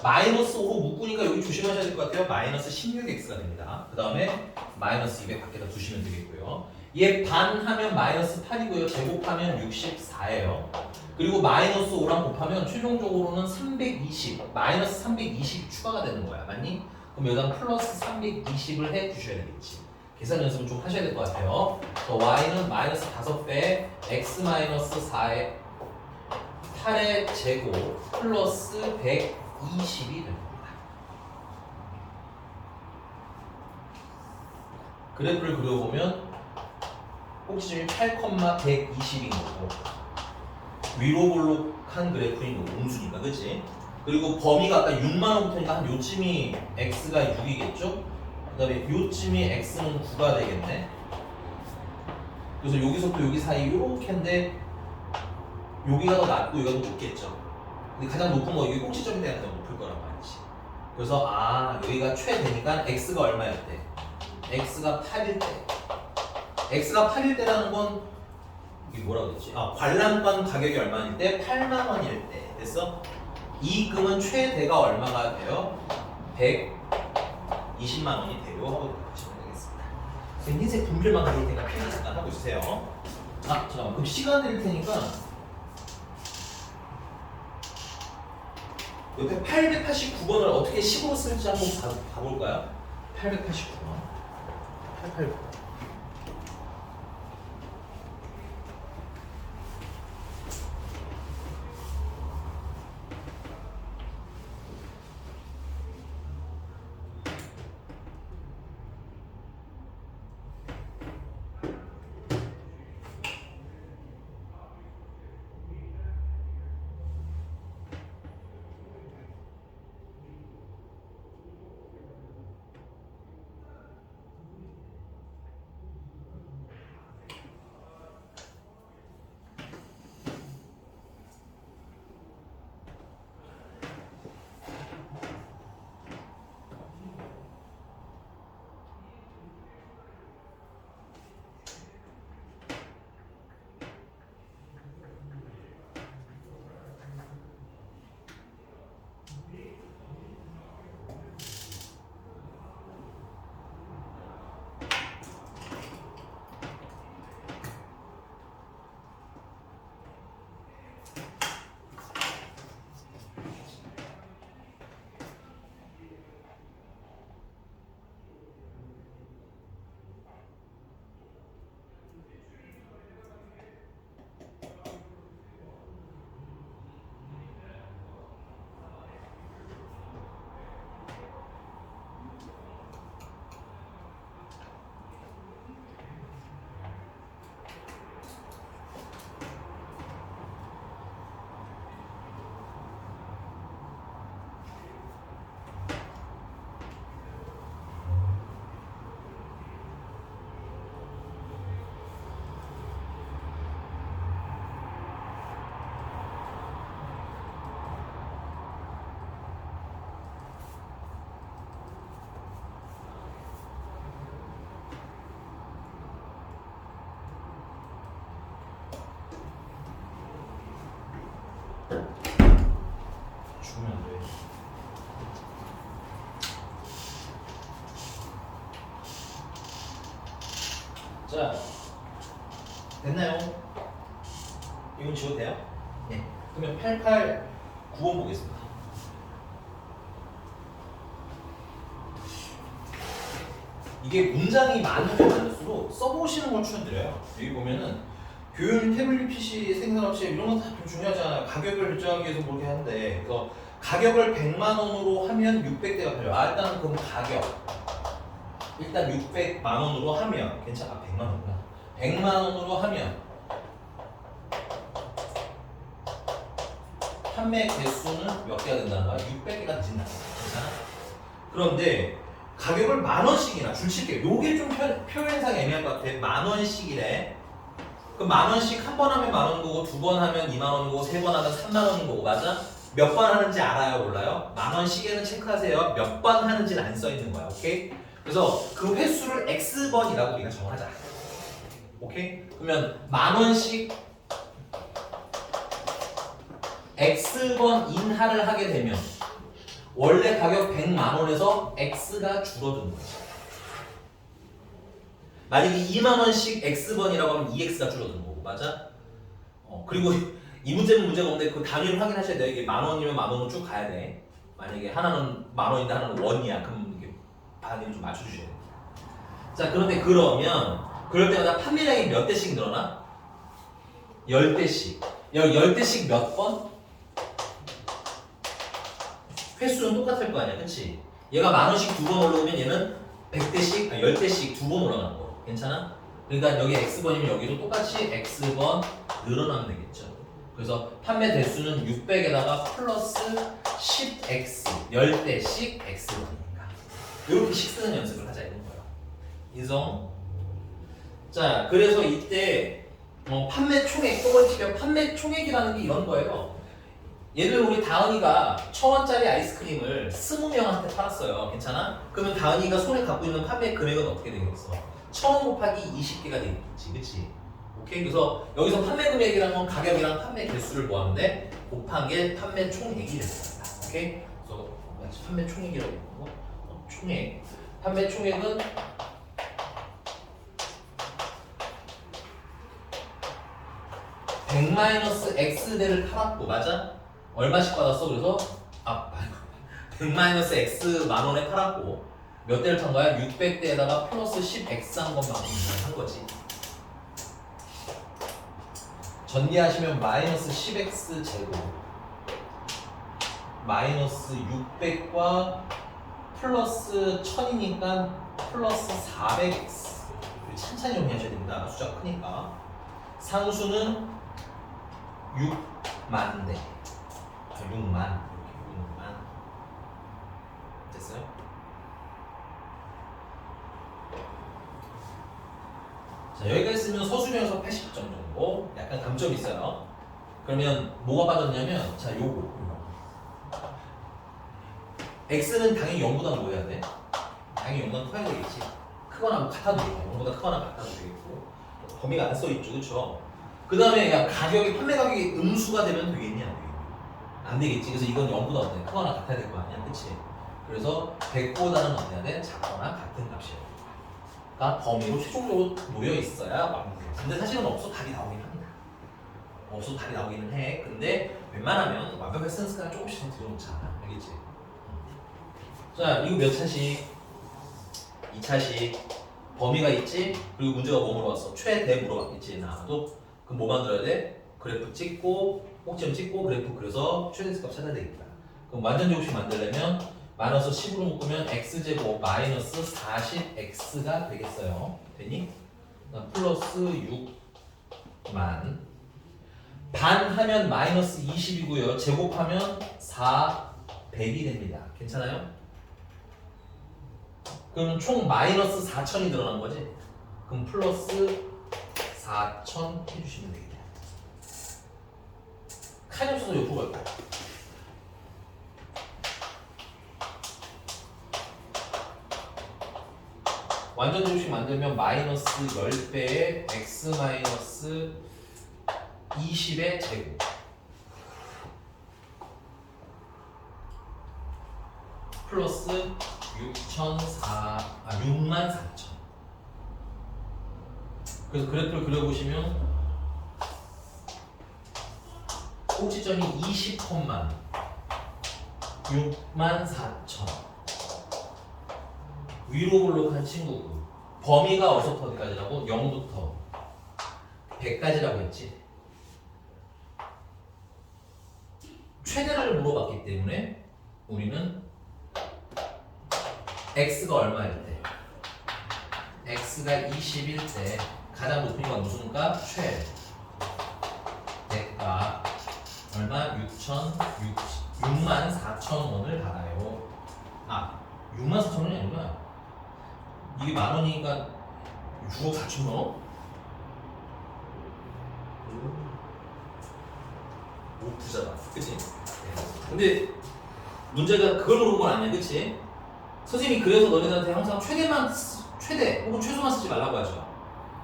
마이너스 5로 묶으니까 여기 조심하셔야 될 것 같아요. 마이너스 16x가 됩니다. 그 다음에 마이너스 200 밖에다 두시면 되겠고요. 얘 반 하면 마이너스 8이고요. 제곱하면 64예요. 그리고 마이너스 5랑 곱하면 최종적으로는 320, 마이너스 320 추가가 되는 거야. 맞니? 그럼 여기다 플러스 320을 해 주셔야 되겠지. 계산 연습을 좀 하셔야 될 것 같아요. y는 마이너스 5배 x 마이너스 4의 8의 제곱 플러스 120이 됩니다. 그래프를 그려보면 꼭지점이 8,120인 거고 위로 볼록한 그래프인 거고 옹수니까 그치? 그리고 범위가 아까 6만원부터니까 한 요쯤이 x가 6이겠죠? 그 다음에 요쯤이 x는 9가 되겠네. 그래서 여기서부터 여기 사이 요렇게인데 여기가 더 낮고 여기가 더 높겠죠. 근데 가장 높은 거 여기 꼭지점인데 가장 높을 거란 말이지. 그래서 여기가 최대니까 x가 얼마였대? x가 8일 때. x가 8일 때라는 건 이게 뭐라고 그랬지? 관람권 가격이 얼마일 때? 8만 원일 때. 됐어? 이익금은 최대가 얼마가 돼요? 120만 원이 돼요. 하고 보시면 되겠습니다. 흰색 분필만 그릴 테니까 필기 잠깐 하고 있으세요. 잠깐만. 그럼 시간 드릴 테니까 옆에 889번을 어떻게 식으로 쓸지 한번 봐볼까요? 889번. 889번. 죽으면 안 돼. 자, 됐나요? 이건 지워도 돼요? 네. 그러면 889번 보겠습니다. 이게 문장이 많으면 많을수록 써보시는 걸 추천드려요. 여기 보면은 교육 태블릿 PC 생산업체 이런 건 다 좀 중요하잖아요. 가격을 결정하기 위해서 모르게 하는데 그래서 가격을 100만 원으로 하면 600대가 필요해요. 일단은 그럼 가격 일단 600만 원으로 하면 괜찮아. 100만 원이구나. 100만 원으로 하면 판매 개수는 몇 개가 된다는 거야? 600개가 된다. 괜찮아? 그런데 가격을 10,000원씩이나 줄칠게요. 요게 좀 표현상이 애매할 것 같아. 10,000원씩이래. 그럼 만 원씩 한 번 하면 만 원인 거고 두 번 하면 2만 원인 거고 세 번 하면 3만 원인 거고 맞아? 몇 번 하는지 알아요? 몰라요? 만 원씩에는 체크하세요. 몇 번 하는지는 안 써 있는 거야. 오케이? 그래서 그 횟수를 X번이라고 우리가 정하자. 오케이? 그러면 만 원씩 X번 인하를 하게 되면 원래 가격 100만 원에서 X가 줄어드는 거지. 만약에 2만 원씩 X번이라고 하면 2X가 줄어드는 거고 맞아? 그리고 이 문제는 문제가 없는데 그 단위를 확인하셔야 돼. 이게 만 원이면 만 원으로 쭉 가야 돼. 만약에 하나는 만 원인데 하나는 원이야. 그럼 이게 단위를 좀 맞춰주셔야 돼. 자, 그런데 그럴 때마다 판매량이 몇 대씩 늘어나? 10대씩. 10대씩 몇 번? 횟수는 똑같을 거 아니야, 그치? 얘가 만 원씩 두 번 올라오면 얘는 100대씩, 10대씩 두 번 올라가는 거. 괜찮아? 그러니까 여기 X번이면 여기도 똑같이 X번 늘어나면 되겠죠. 그래서 판매 대수는 600에다가 플러스 10X, 10대씩 X번이니까. 이렇게 식 쓰는 연습을 하자 이런 거예요. 인성? 자, 그래서 이때 판매 총액, 또 치면 판매 총액이라는 게 이런 거예요. 예를 들어 우리 다은이가 1,000원짜리 아이스크림을 20명한테 팔았어요. 괜찮아? 그러면 다은이가 손에 갖고 있는 판매 금액은 어떻게 되겠어? 1,000원 곱하기 20개가 되겠지, 그치? 오케이? 그래서 여기서 판매 금액이란 건 가격이랑 판매 개수를 모았는데 곱한 게 판매 총액이 됐습니다. 오케이? 그래서 판매 총액이라고 했고 총액. 판매 총액은 100-X대를 팔았고 맞아? 얼마씩 받았어? 그래서 100-X 만원에 팔았고 몇 대를 탄 거야? 600대에다가 플러스 10X 한 것만 한 거지. 전개하시면 마이너스 10X 제곱 마이너스 600과 플러스 1000이니까 플러스 400X 찬찬히 정리하셔야 됩니다. 숫자가 크니까 상수는 6만 대 6만 이렇게 6만 됐어요? 자, 여기까지 쓰면 서술형에서 80점 정도 약간 감점이 있어요. 그러면 뭐가 빠졌냐면 자 요거 X는 당연히 0보다 뭐 해야 돼? 당연히 0보다 커야 되겠지. 크거나 같아도 되겠고 0보다 크거나 같아도 되겠고 범위가 안 써있죠, 그쵸? 그 다음에 야 가격이 판매 가격이 음수가 되면 되겠냐? 안 되겠지. 그래서 이건 0보다 어때? 크거나 같아야 될 거 아니야, 그치? 그래서 100보다는 어때야 돼? 작거나 같은 값이야. 그러니까 범위로 최종적으로 놓여 있어야 맞는 거야. 근데 사실은 없어 답이 나오긴 합니다. 없어 답이 나오기는 해. 근데 웬만하면 완벽한 센스가 조금씩 더 들어오지 않아. 알겠지? 자, 이거 몇 차식? 2차식. 범위가 있지? 그리고 문제가 뭐 물어봤어? 최대 물어봤겠지? 나도. 그럼 뭐 만들어야 돼? 그래프 찍고, 꼭지점 찍고, 그래프 그려서 최대값 찾아야 되겠다. 그럼 완전 제곱식 만들려면 마이너스 10으로 묶으면 x제곱 마이너스 40x가 되겠어요. 되니? 플러스 6만 반 하면 마이너스 20이고요. 제곱하면 400이 됩니다. 괜찮아요? 그럼 총 마이너스 4천이 늘어난 거지? 그럼 플러스 4천 해주시면 되겠다. 칸이 없어서 옆으로 갈까요? 완전 제곱식 만들면 마이너스 10배의 x 마이너스 20의 제곱 플러스 64,000 그래서 그래프를 그려보시면 꼭지점이 20컴마 64,000 위로 볼록한 친구고 범위가 어디서부터 어디까지라고? 0부터 100까지라고 했지. 최대를 물어봤기 때문에 우리는 x가 얼마일 때? x가 20일 때 가장 높은 건 무슨 값? 최 대가 얼마? 64,000원을 받아요. 64,000원이 아니구나. 이게 만 원이니까 6억 4천 원? 오 부자다. 그치? 근데 문제가 그걸 물어본 건 아니야. 그치? 선생님이 그래서 너네들한테 항상 최대 혹은 최소만 쓰지 말라고 하죠.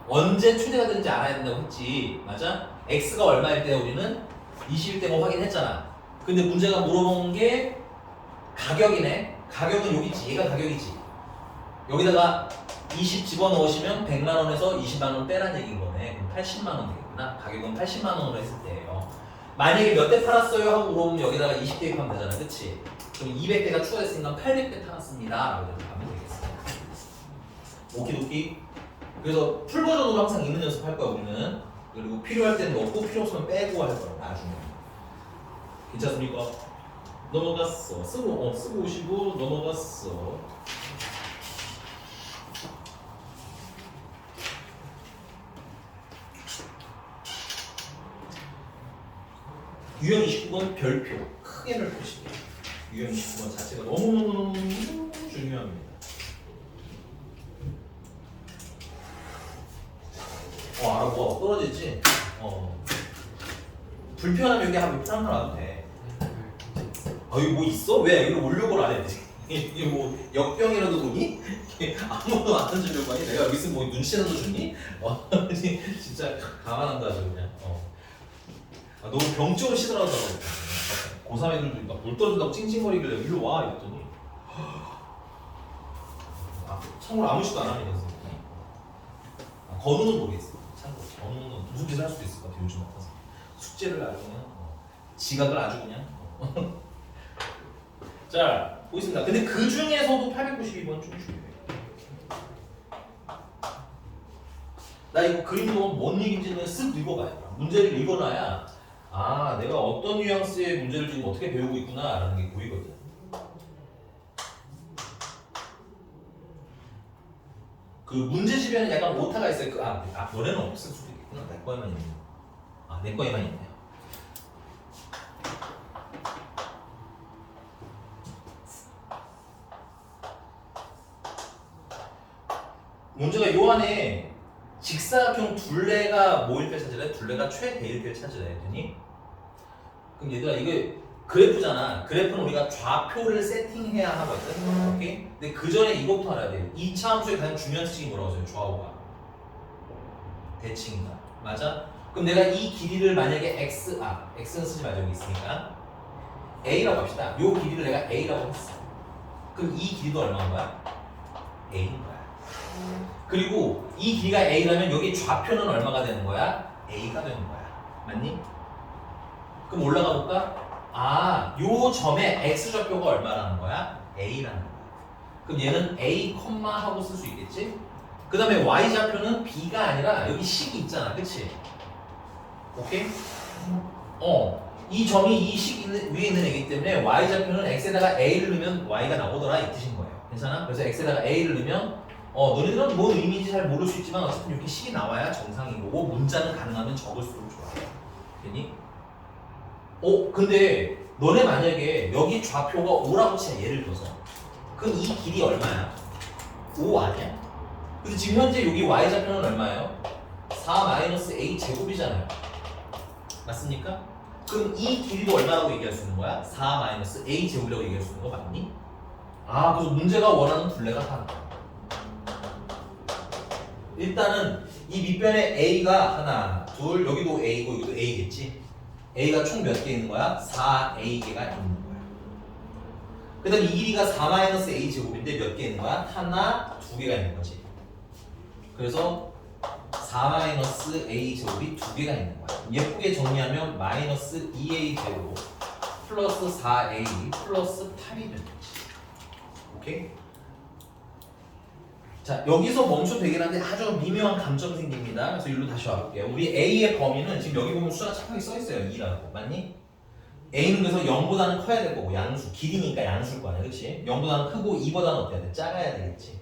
언제 최대가 되는지 알아야 된다고 했지. 맞아? x가 얼마일 때 우리는 20일 때고 확인했잖아. 근데 문제가 물어본 게 가격이네. 가격은 여기 있지. 얘가 가격이지. 여기다가 20 집어넣으시면 100만 원에서 20만 원 빼란 얘기인 거네. 그럼 80만 원 되겠구나. 가격은 80만 원으로 했을 때예요. 만약에 몇 대 팔았어요 하고 물어보면 여기다가 20 대입하면 되잖아. 그치? 그럼 200대가 추가됐으니까 800대 팔았습니다. 라고 하면 되겠어. 오키도키. 그래서 풀 버전으로 항상 있는 연습할 거야 우리는. 그리고 필요할 때는 넣고 필요 없으면 빼고 할 거야 나중에. 괜찮습니까? 넘어갔어. 쓰고 오시고 넘어갔어. 유형 29번 별표. 크게 별표시게. 유형 29번 자체가 너무너무 중요합니다. 알아 뭐 떨어지지? 불편하면 여기 한 몇편 놔도 돼. 여기 뭐 있어? 왜 여기를 올려고 안 해? 이게 뭐 역병이라도 보니? 아무도 안 던지려고 하니? 내가 여기 있으면 뭐 눈치라도 주니? 진짜 가만한다 아주 그냥. 너무 병적으로 시들어하더라고. 고3 애들도 막 물 떨어진다고 찡찡거리길래 일로 와 이랬더니 참고로 아무 짓도 안 하는 녀석이. 건우는 모르겠어. 참고로 건우는 무슨 짓을 할 수도 있을 것 같아 요즘 같아서. 숙제를 아주 그냥 지각을 아주 그냥. 자 보겠습니다. 근데 그 중에서도 892번 좀 중요해. 나 이거 그림 보면 뭔 얘기인지는 쓱 읽어봐야 돼. 문제를 읽어놔야 내가 어떤 뉘앙스의 문제를 지금 어떻게 배우고 있구나 라는 게 보이거든. 그 문제집에는 약간 오타가 있어요. 너네는 없을 수도 있겠구나. 내 거에만 있네. 내 거에만 있네요. 문제가 요 안에 직사각형 둘레가 뭐일까 찾으래? 둘레가 최대일까를 찾으래 했더니 그럼 얘들아 이게 그래프잖아. 그래프는 우리가 좌표를 세팅해야 하거든. 오케이? 근데 그 전에 이것부터 알아야 돼요. 2차 함수의 가장 중요한 특징이 뭐라고 써요? 좌우가 대칭이다. 맞아? 그럼 내가 이 길이를 만약에 x는 쓰지 말자 여기 있으니까 a라고 합시다. 요 길이를 내가 a라고 했어. 그럼 이 길이도 얼마인 거야? a인 거야. 그리고 이 길이가 a라면 여기 좌표는 얼마가 되는 거야? a가 되는 거야. 맞니? 그럼 올라가 볼까? 요 점의 x좌표가 얼마라는 거야? a라는 거야. 그럼 얘는 a, 하고 쓸 수 있겠지? 그 다음에 y좌표는 b가 아니라 여기 식이 있잖아. 그치? 오케이? 이 점이 이 식 위에 있는 애기 때문에 y좌표는 x에다가 a를 넣으면 y가 나오더라 이 뜻인 거예요. 괜찮아? 그래서 x에다가 a를 넣으면 너희들은 뭔 의미인지 잘 모를 수 있지만 어쨌든 이렇게 식이 나와야 정상인 거고 문자는 가능하면 적을수록 좋아. 괜히? 근데 너네 만약에 여기 좌표가 5라고 쳐 예를 들어서 그럼 이 길이 얼마야? 5 아니야? 근데 지금 현재 여기 y좌표는 얼마예요? 4-a 제곱이잖아요. 맞습니까? 그럼 이 길이도 얼마라고 얘기할 수 있는 거야? 4-a 제곱이라고 얘기할 수 있는 거 맞니? 그래서 문제가 원하는 둘레가 하나. 일단은 이 밑변에 a가 하나, 둘, 여기도 a고 여기도 a겠지? a가 총 몇 개 있는 거야? 4a개가 있는 거야. 그 다음 이 길이가 4-a 제곱인데 몇 개 있는 거야? 하나, 두 개가 있는 거지. 그래서 4-a 제곱이 두 개가 있는 거야. 예쁘게 정리하면 마이너스 2a 제곱 플러스 4a 플러스 8이 되는 거지. 오케이? 자, 여기서 멈춰도 되긴 한데 아주 미묘한 감점이 생깁니다. 그래서 여기로 다시 와볼게요. 우리 A의 범위는 지금 여기 보면 수가 착하게 써있어요. 2라고. 맞니? A는 그래서 0보다는 커야 될 거고 양수, 길이니까 양수일 거 아니야. 그치? 0보다는 크고 2보다는 어때야 돼? 작아야 되겠지.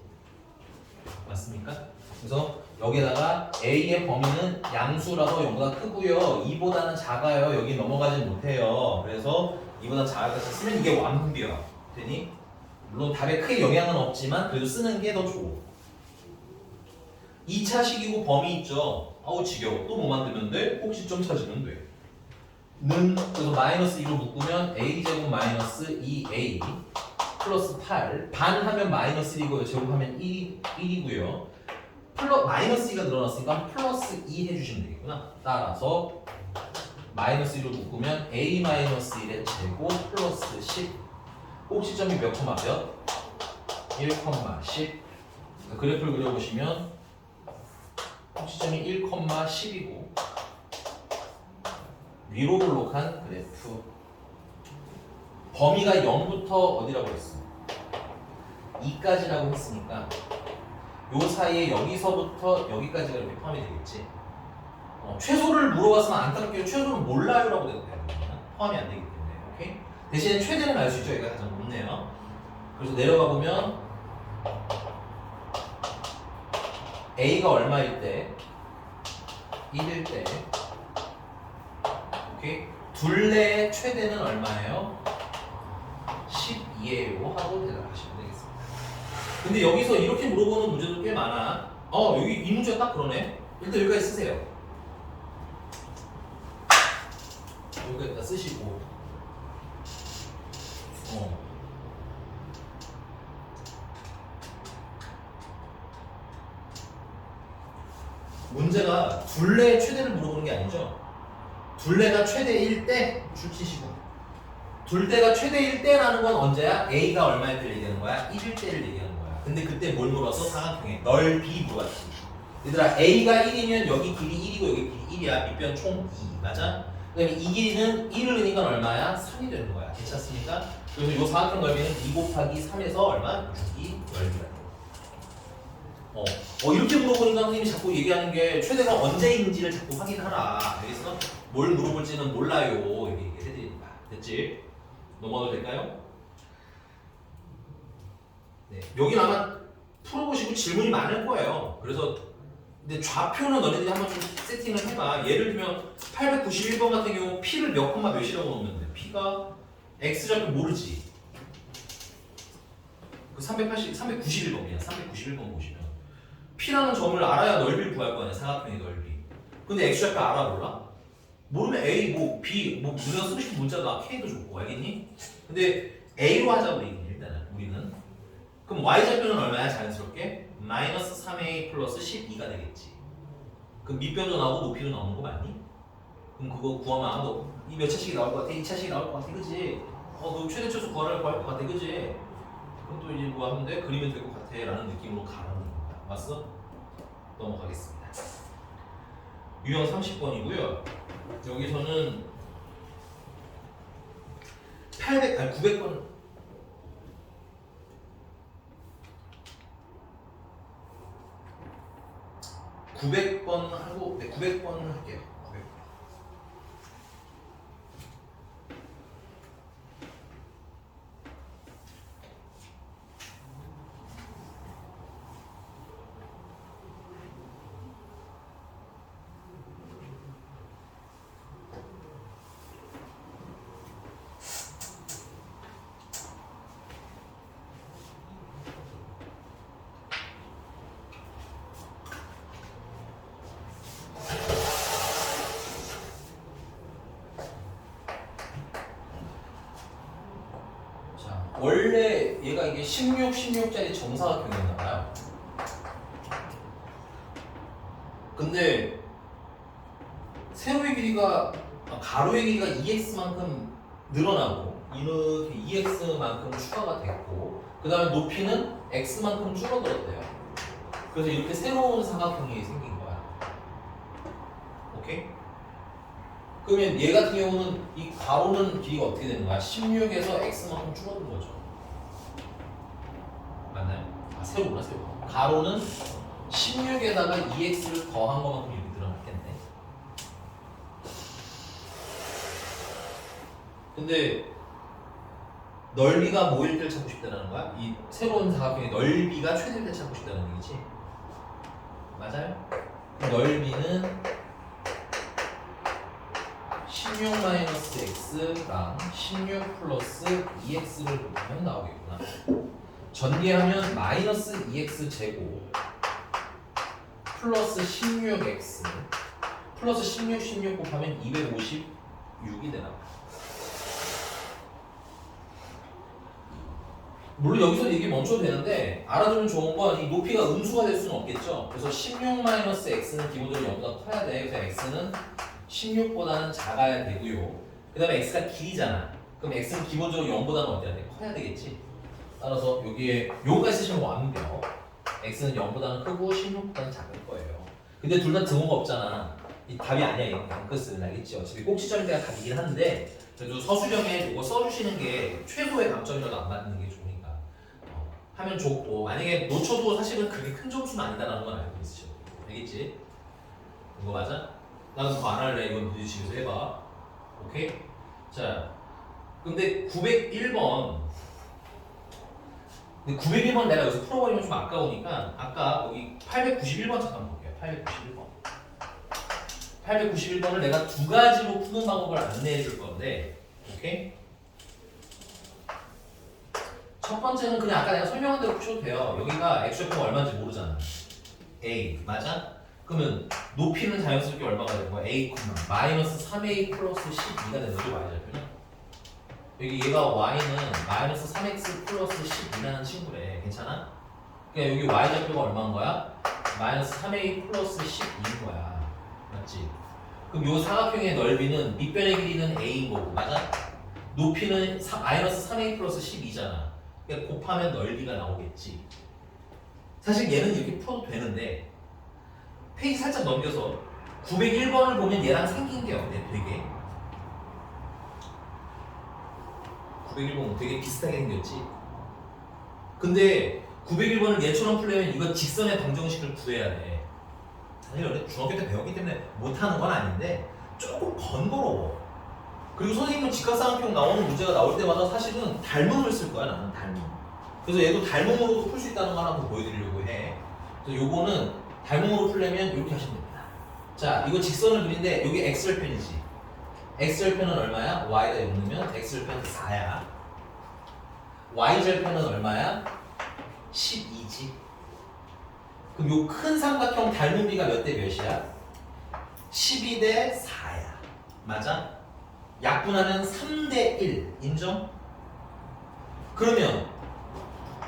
맞습니까? 그래서 여기다가 A의 범위는 양수라서 0보다 크고요. 2보다는 작아요. 여기 넘어가지 못해요. 그래서 2보다 작아서 쓰면 이게 완분비야. 되니? 물론 답에 크게 영향은 없지만 그래도 쓰는 게 더 좋고 2차식이고 범위 있죠. 아우 지겨워. 또 뭐 만들면 돼? 혹시 점 찾으면 돼. 는 그래서 마이너스 2로 묶으면 a제곱 마이너스 2a 플러스 8 반 하면 마이너스 1이고요. 제곱하면 1이고요. 마이너스 2가 늘어났으니까 플러스 2 해주시면 되겠구나. 따라서 마이너스 1로 묶으면 a 마이너스 1의 제곱 플러스 10 꼭지점이 몇 콤마 몇? 1,10 그래프를 그려보시면 꼭지점이 1,10이고 위로 볼록한 그래프 범위가 0부터 어디라고 했어? 2까지라고 했으니까 요 사이에 여기서부터 여기까지가 이렇게 포함이 되겠지. 최소를 물어봤으면 안타깝게도 최소는 몰라요라고 돼도 돼요. 포함이 안 되기 때문에. 오케이? 대신에 최대는 알 수 있죠. 얘가 가장 높네요. 그래서 내려가 보면 A가 얼마일 때? 1일 때. 오케이? 둘레의 최대는 얼마예요? 12예요 하고 대답하시면 되겠습니다. 근데 여기서 이렇게 물어보는 문제도 꽤 많아. 여기 이 문제가 딱 그러네. 일단 여기까지 쓰세요. 여기까지 다 쓰시고 문제가 둘레의 최대를 물어보는 게 아니죠. 둘레가 최대일 때 줄치시고 둘레가 최대일 때라는 건 언제야? A가 얼마일 때를 얘기하는 거야? 1일 때를 얘기하는 거야. 근데 그때 뭘 물어서 삼각형의 넓이 물어봤지. 얘들아 A가 1이면 여기 길이 1이고 여기 길이 1이야. 밑변 총 2 맞아? 그 다음에 이 길이는 1을 넣으니까 얼마야? 3이 되는 거야. 괜찮습니까? 그래서 이 사각형 넓이는 2 곱하기 3에서 얼마? 6이 넓이가 돼. 이렇게 물어보니까 선생님이 자꾸 얘기하는 게 최대가 언제인지를 자꾸 확인하라. 알겠어? 뭘 물어볼지는 몰라요. 이렇게 얘기해드립니다. 됐지? 넘어가도 될까요? 네. 여긴 아마 풀어보시고 질문이 많을 거예요. 그래서 근데 좌표는 너네들이 한번 좀 세팅을 해봐. 예를 들면 891번 같은 경우 P를 몇 콤마 몇이라고 놓으면 돼. P가 X좌표 모르지. 그 391번이야. 391번 보시면 P라는 점을 알아야 넓이를 구할 거 아니야. 사각형의 넓이. 근데 X좌표 알아 몰라? 모르면 A, 뭐 B, 뭐 우리가 쓰고 싶은 문자도 K도 좋고 알겠니? 근데 A로 하자고 일단은 우리는. 그럼 Y좌표는 얼마야 자연스럽게? 마이너스 3A 플러스 12가 되겠지. 그럼 밑변도 나오고 높이도 나오는 거 맞니? 그럼 그거 구하면 너 이 몇 차식이 나올 것 같아? 2차식이 나올 것 같아? 그지? 너 최대 최소 구할 것 같아? 그지? 그럼 또 이제 뭐 하면 돼? 그리면 될 것 같아 라는 느낌으로 가라는 거야. 맞어? 넘어가겠습니다. 유형 30번이고요. 여기서는 900번 900번 하고 900번 할게요. 900번. 원래 얘가 이게 16, 16짜리 정사각형이었나 봐요. 근데 세로의 길이가 가로의 길이가 2x만큼 늘어나고 이렇게 2x만큼 추가가 됐고 그 다음에 높이는 x만큼 줄어들었대요. 그래서 이렇게 새로운 사각형이 생긴 거야. 오케이? 그러면 얘 같은 경우는 이 가로는 길이가 어떻게 되는 거야? 16에서 x만큼 줄어든 거죠. 맞나요? 세로구나 세로. 가로는 16에다가 2x를 더한 것만큼 이렇게 늘어났겠네. 근데 넓이가 뭐일 때를 찾고 싶다는 거야? 이 새로운 사각형의 넓이가 최대일 때 찾고 싶다는 얘기지? 맞아요? 넓이는 16-x랑 16 플러스 2x를 곱하면 나오겠구나. 전개하면 마이너스 2x 제곱 플러스 16x 플러스 16 곱하면 256이 되나? 물론 여기서 얘기 멈춰도 되는데 알아두면 좋은 건 이 높이가 음수가 될 수는 없겠죠. 그래서 16-x는 기본적으로 0보다 커야 돼. 그래서 x는 16보다는 작아야 되고요. 그 다음에 x가 길이잖아. 그럼 x는 기본적으로 0보다는 어때야 돼? 커야 되겠지. 따라서 여기에 요거까지 쓰시면 완벽. x는 0보다는 크고 16보다는 작을 거예요. 근데 둘 다 등호가 없잖아. 이 답이 아니야. 이건 방크스는 알겠지. 어차피 꼭지점이 내가 답이긴 한데 그래도 서술형에 이거 써주시는 게 최소의 감점이라도 안 맞는 게 좋으니까 하면 좋고 만약에 놓쳐도 사실은 그렇게 큰 점수는 아니다라는 건 알고 있으셔. 알겠지? 이거 맞아? 나는 더 안 할래. 이건 너희 집에서 해봐. 오케이? 자, 근데 901번 근데 901번 내가 여기서 풀어버리면 좀 아까우니까 아까 여기 891번 잠깐 볼게요. 891번을 내가 두 가지로 푸는 방법을 안내해 줄 건데 오케이? 첫 번째는 그냥 아까 내가 설명한 대로 푸셔도 돼요. 여기가 x좌표가 얼마인지 모르잖아. a 맞아? 그러면 높이는 자연스럽게 얼마가 되는 거야? a, 마이너스 3a 플러스 12가 되는 거죠. y좌표는 여기 얘가 y는 마이너스 3x 플러스 12라는 친구래. 괜찮아? 그러니까 여기 y좌표가 얼마인 거야? 마이너스 3a 플러스 12인 거야. 맞지? 그럼 요 사각형의 넓이는 밑변의 길이는 a인 거고 맞아? 높이는 마이너스 3a 플러스 12잖아. 그러니까 곱하면 넓이가 나오겠지. 사실 얘는 이렇게 풀어도 되는데 페이지 살짝 넘겨서 901번을 보면 얘랑 생긴 게 어때? 되게 901번 되게 비슷하게 생겼지. 근데 901번을 얘처럼 풀려면 이거 직선의 방정식을 구해야 돼. 사실 원래 중학교 때 배웠기 때문에 못하는 건 아닌데 조금 번거로워. 그리고 선생님은 직각삼각형 나오는 문제가 나올 때마다 사실은 닮음을 쓸 거야. 나는 닮음. 그래서 얘도 닮음으로도 풀 수 있다는 걸 한번 보여드리려고 해. 그래서 요거는 닮음으로 풀려면 이렇게 하시면 됩니다. 자, 이거 직선을 그린데 여기 x절편이지. x절편은 얼마야? y가 0 넣으면 x절편은 4야. y절편은 얼마야? 12지. 그럼 요 큰 삼각형 닮음비가 몇 대 몇이야? 12대 4야. 맞아? 약분하면 3대 1. 인정? 그러면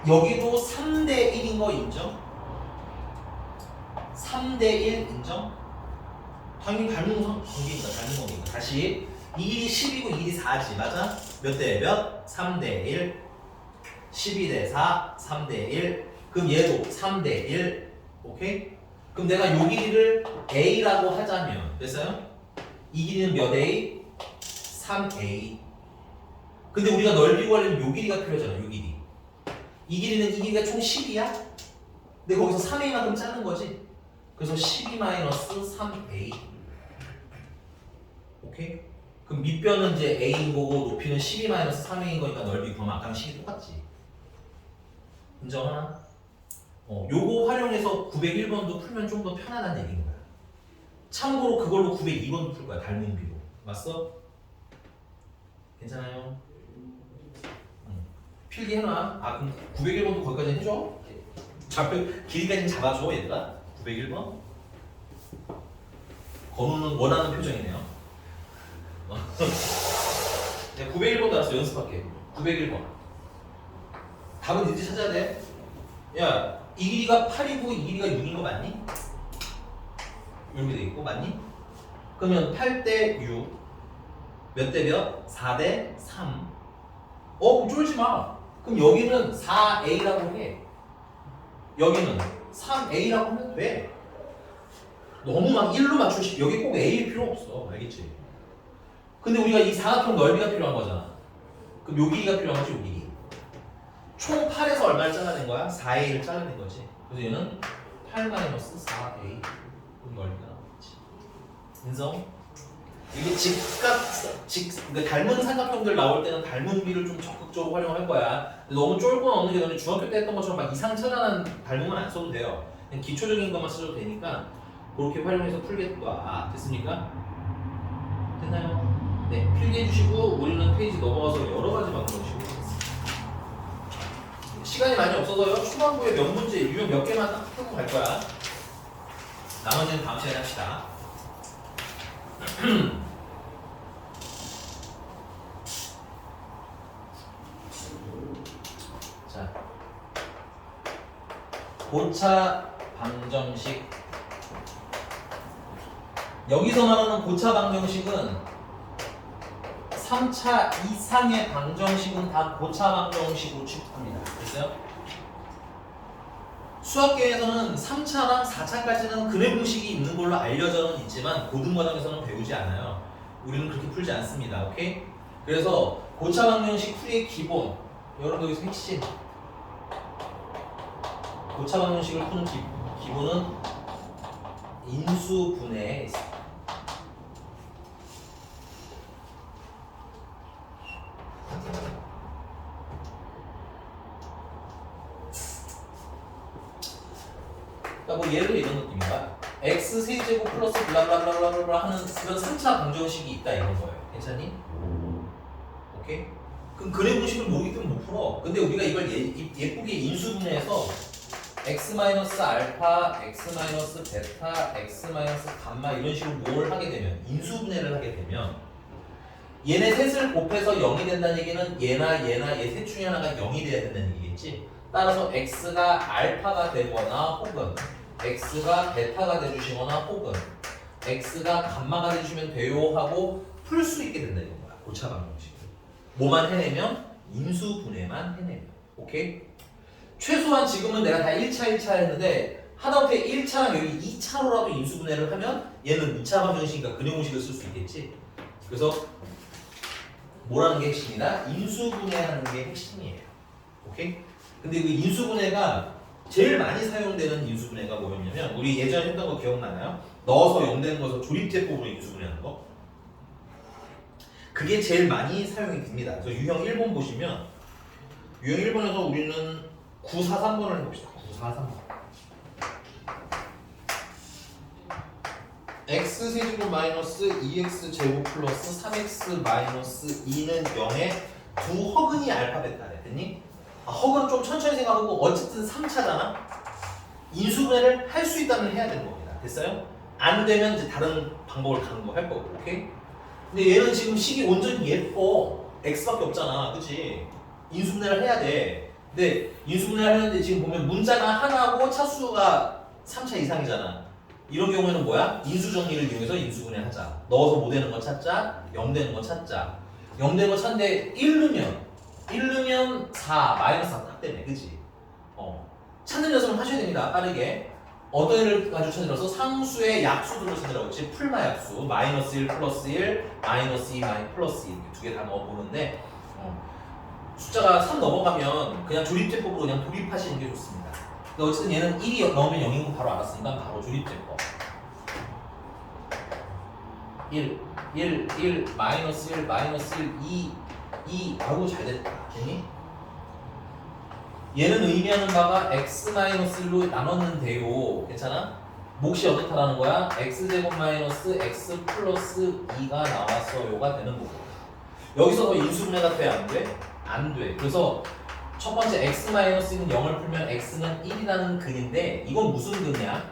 여기도 3대 1인 거 인정? 3대 1 인정? 당연히 닮은 관계니까 닮은 관계니까. 다시 이 길이 10이고 이 길이 4지. 맞아? 몇 대 몇? 3대 1. 12대 4. 3대 1. 그럼 얘도 3대 1. 오케이? 그럼 내가 요 길이를 a라고 하자면 됐어요? 이 길이는 몇 a? 3a. 근데 우리가 넓이 구하려면 요 길이가 필요하잖아. 요 길이. 이 길이는 이 길이가 총 10이야? 근데 거기서 3a만큼 자른 거지. 그래서 12-3a. 오케이? 그럼 밑변은 이제 a인 거고 높이는 12-3a인 거니까 넓이 구하면 아까랑 식이 똑같지. 인정하나? 요거 활용해서 901번도 풀면 좀 더 편하다는 얘기인 거야. 참고로 그걸로 902번도 풀 거야. 닮은 비로. 맞어? 괜찮아요? 필기 해놔. 아, 그럼 901번도 거기까지 해줘? 좌표 길이까지 잡아줘, 얘들아. 901번. 건우는 원하는 표정이네요. 내가 901번도 알았어. 연습할게. 901번. 답은 이제 찾아야 돼. 야, 이 길이가 8이고 이 길이가 6인 거 맞니? 이렇게 돼 있고 맞니? 그러면 8대 6 몇 대 몇? 4대 3. 그럼 쫄지 마. 그럼 여기는 4a라고 해. 여기는 3a라고 하면 돼. 너무 막 1로 맞추시. 여기 꼭 a일 필요 없어. 알겠지? 근데 우리가 이 사각형 넓이가 필요한 거잖아. 그럼 요 길이가 필요한 거지, 요 길이. 총 8에서 얼마를 잘라낸 거야? 4a를 잘라낸 거지. 그래서 얘는 8-4a. 그럼 넓이가 나오겠지. 인정? 이게 그러니까 닮은 삼각형들 나올 때는 닮은 비를 좀 적극적으로 활용할 거야. 너무 쫄 건 없는 게 너네 중학교 때 했던 것처럼 막 이상천연한 닮음은 안 써도 돼요. 그냥 기초적인 것만 써도 되니까 그렇게 활용해서 풀겠다. 됐습니까? 됐나요? 네, 필기해 주시고 우리는 페이지 넘어가서 여러 가지 방법으로 시간이 많이 없어서요. 초반부에 몇 문제, 유형 몇 개만 딱 풀고 갈 거야. 나머지는 다음 시간에 합시다. 자, 고차 방정식. 여기서 말하는 고차 방정식은 3차 이상의 방정식은 다 고차 방정식으로 취급합니다. 됐어요? 수학계에서는 3차랑 4차까지는 근해 공식이 있는 걸로 알려져는 있지만 고등과정에서는 배우지 않아요. 우리는 그렇게 풀지 않습니다. 오케이? 그래서 고차 방정식 풀이의 기본, 여러분 여기서 핵심. 고차 방정식을 푸는 기본은 인수분해에 있습니다. 그러니까 뭐 예를 들어 이런 느낌인가? x 세제곱 플러스 블라블라블라블라 하는 그런 3차 방정식이 있다 이런 거예요. 괜찮니? 오케이? 그럼 근해 공식을 모르기 때문에 못 풀어. 근데 우리가 이걸 예쁘게 인수분해해서 x-알파, x-베타, x-감마 이런 식으로 뭘 하게 되면 인수분해를 하게 되면 얘네 셋을 곱해서 0이 된다는 얘기는 얘나 얘 셋 중에 하나가 0이 돼야 된다는 얘기겠지. 따라서 x가 알파가 되거나 혹은 x가 베타가 돼주시거나 혹은 x가 감마가 돼주시면 돼요 하고 풀 수 있게 된다 이건 거야. 고차 방정식을 뭐만 해내면 인수분해만 해내면. 오케이? 최소한 지금은 내가 다 1차 했는데 하다못해 1차랑 여기 2차로라도 인수분해를 하면 얘는 2차 방정식이니까 근해 공식을 쓸 수 있겠지. 그래서 뭐라는 게 핵심이다? 인수분해하는 게 핵심이에요. 오케이? 근데 그 인수분해가 제일 많이 사용되는 인수분해가 뭐였냐면 우리 예전에 했던 거 기억나나요? 넣어서 0 되는 것을 조립제법으로 인수분해하는 거. 그게 제일 많이 사용이 됩니다. 그래서 유형 1번 보시면 유형 1번에서 우리는 943번을 해봅시다. 943번. x세제곱 마이너스 2x제곱 플러스 3x 마이너스 2는 0에 두 허근이 알파 베타래. 됐니? 허근은 좀 천천히 생각하고 어쨌든 3차잖아? 인수분해를 할 수 있다면 해야 되는 겁니다. 됐어요? 안 되면 이제 다른 방법을 가는 거 할 거고. 오케이? 근데 얘는 지금 식이 온전히 예뻐. x밖에 없잖아. 그치? 인수분해를 해야 돼. 근데 인수분해를 하는데 지금 보면 문자가 하나고 차수가 3차 이상이잖아. 이런 경우에는 뭐야? 인수정리를 이용해서 인수분해 하자. 넣어서 뭐 되는 거 찾자. 0 되는 거 찾자. 0 되는 거 찾는데 1넣으면 4, 마이너스 4 딱 되네. 그치? 찾는 연습을 하셔야 됩니다. 빠르게. 어떤 애를 가지고 찾으라서 상수의 약수들을 찾으라고 했지. 풀마 약수. 마이너스 1, 플러스 1, 마이너스 2, 플러스 2 이렇게 두 개 다 넣어보는데 숫자가 3 넘어가면 그냥 조립제법으로 그냥 돌입하시는 게 좋습니다. 근데 어쨌든 얘는 1이 넣으면 0인 거 바로 알았으니까 바로 조립제법. 1, 마이너스 1, 마이너스 1, 2 아이고 잘됐다. 됐니? 얘는 의미하는 바가 x-1로 나눴는데요. 괜찮아? 몫이 어떻다라는 거야? x제곱 마이너스 x 플러스 2가 나왔어요가 되는 거고. 여기서 더 인수분해가 돼? 안 돼? 안 돼. 그래서 첫 번째 x-는 0을 풀면 x는 1이라는 근인데 이건 무슨 근이야?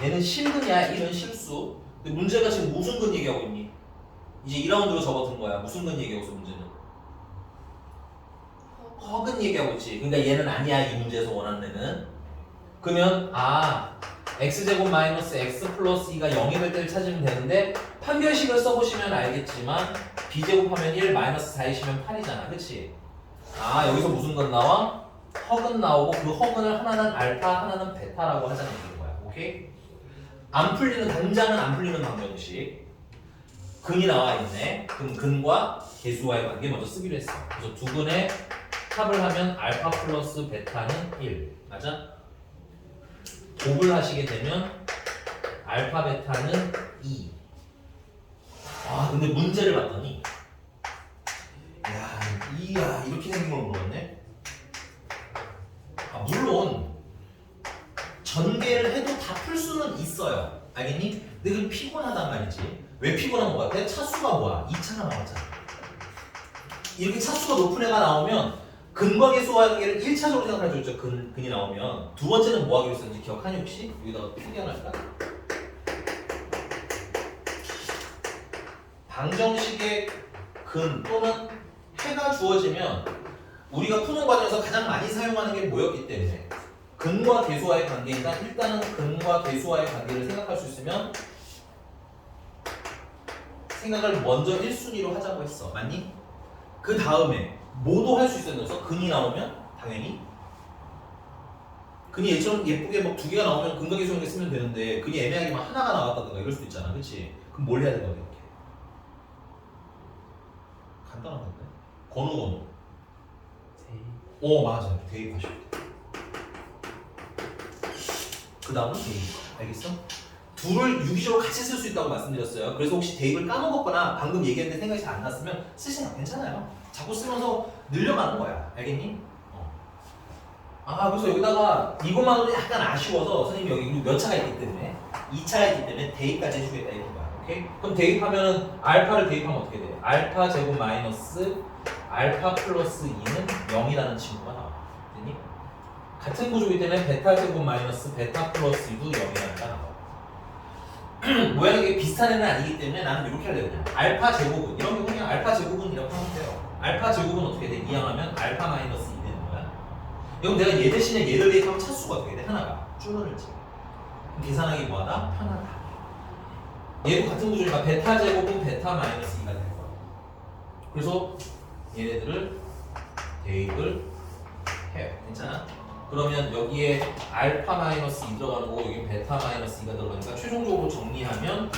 얘는 실근이야. 1은 실수. 근데 문제가 지금 무슨 근 얘기하고 있니? 이제 2라운드로 접어든 거야. 무슨 근 얘기하고 있어 문제는? 허근 얘기하고 있지. 그러니까 얘는 아니야. 이 문제에서 원하는 애는. 그러면 x제곱 마이너스 x 플러스 2가 0이 될 때를 찾으면 되는데 판별식을 써보시면 알겠지만 b제곱하면 1 마이너스 4이시면 8이잖아. 그치? 여기서 무슨 건 나와? 허근 나오고 그 허근을 하나는 알파 하나는 베타라고 하자는 얘기인 거야. 오케이? 안 풀리는 당장은 안 풀리는 방정식 근이 나와 있네. 그럼 근과 개수와의 관계 먼저 쓰기로 했어. 그래서 두 근의 합을 하면 알파 플러스 베타는 1 맞아? 곱을 하시게 되면 알파 베타는 2. 근데 문제를 봤더니 이렇게 생긴 걸 물었네. 물론 전개를 해도 다 풀 수는 있어요. 알겠니? 근데 그게 피곤하단 말이지. 왜 피곤한 것 같아? 차수가 뭐야? 2차가 나왔잖아. 이렇게 차수가 높은 애가 나오면 근과 개수와 관계를 1차적으로 생각하죠. 근이 나오면 두 번째는 뭐 하기로 했었는지 기억하니 혹시? 여기다가 필기 하나 할까? 방정식의 근 또는 해가 주어지면 우리가 푸는 과정에서 가장 많이 사용하는 게 뭐였기 때문에 근과 계수와의 관계니까 일단은 근과 계수와의 관계를 생각할 수 있으면 생각을 먼저 1순위로 하자고 했어. 맞니? 그 다음에 뭐도 할 수 있었는 거서 근이 나오면 당연히 근이 얘처럼 예쁘게 막 두 개가 나오면 근과 계수 관계 쓰면 되는데 근이 애매하게 막 하나가 나왔다든가 이럴 수도 있잖아. 그치? 그럼 뭘 해야 된다고 이렇게? 간단한 건데? 건우 맞아요. 대입하셔야 돼. 그 다음은 대입. 알겠어? 둘을 유기적으로 같이 쓸 수 있다고 말씀드렸어요. 그래서 혹시 대입을 까먹었거나 방금 얘기했는데 생각이 잘 안 났으면 쓰시면 괜찮아요. 자꾸 쓰면서 늘려가는 거야. 알겠니? 그래서 여기다가 이것만으로 약간 아쉬워서 선생님이 여기 몇 차가 있기 때문에 2차가 있기 때문에 대입까지 해주겠다 이런 거야. 오케이? 그럼 대입하면은 알파를 대입하면 어떻게 돼? 알파 제곱 마이너스 알파 플러스 2는 0이라는 친구가 나와. 됐니? 같은 구조이기 때문에 베타 제곱 마이너스 베타 플러스 2도 0이라는 게 나와. 모양이 비슷한 애는 아니기 때문에 나는 이렇게 해야 되거든요. 알파 제곱은 이런 게 그냥 알파 제곱은이라고 하면 돼요. 알파 제곱은 어떻게 돼? 이항하면 알파 마이너스 2 되는 거야. 그럼 내가 얘 대신에 얘를 대입하면 차수가 어떻게 돼? 하나가 줄어들지. 계산하기 뭐하다? 편하다. 얘도 같은 구조니까 베타 제곱은 베타 마이너스 2가 될 거야. 그래서 얘네들을 대입을 해요. 괜찮아? 그러면 여기에 알파 마이너스 2 들어가는 거고 여기 베타 마이너스 2가 들어가니까 최종적으로 정리하면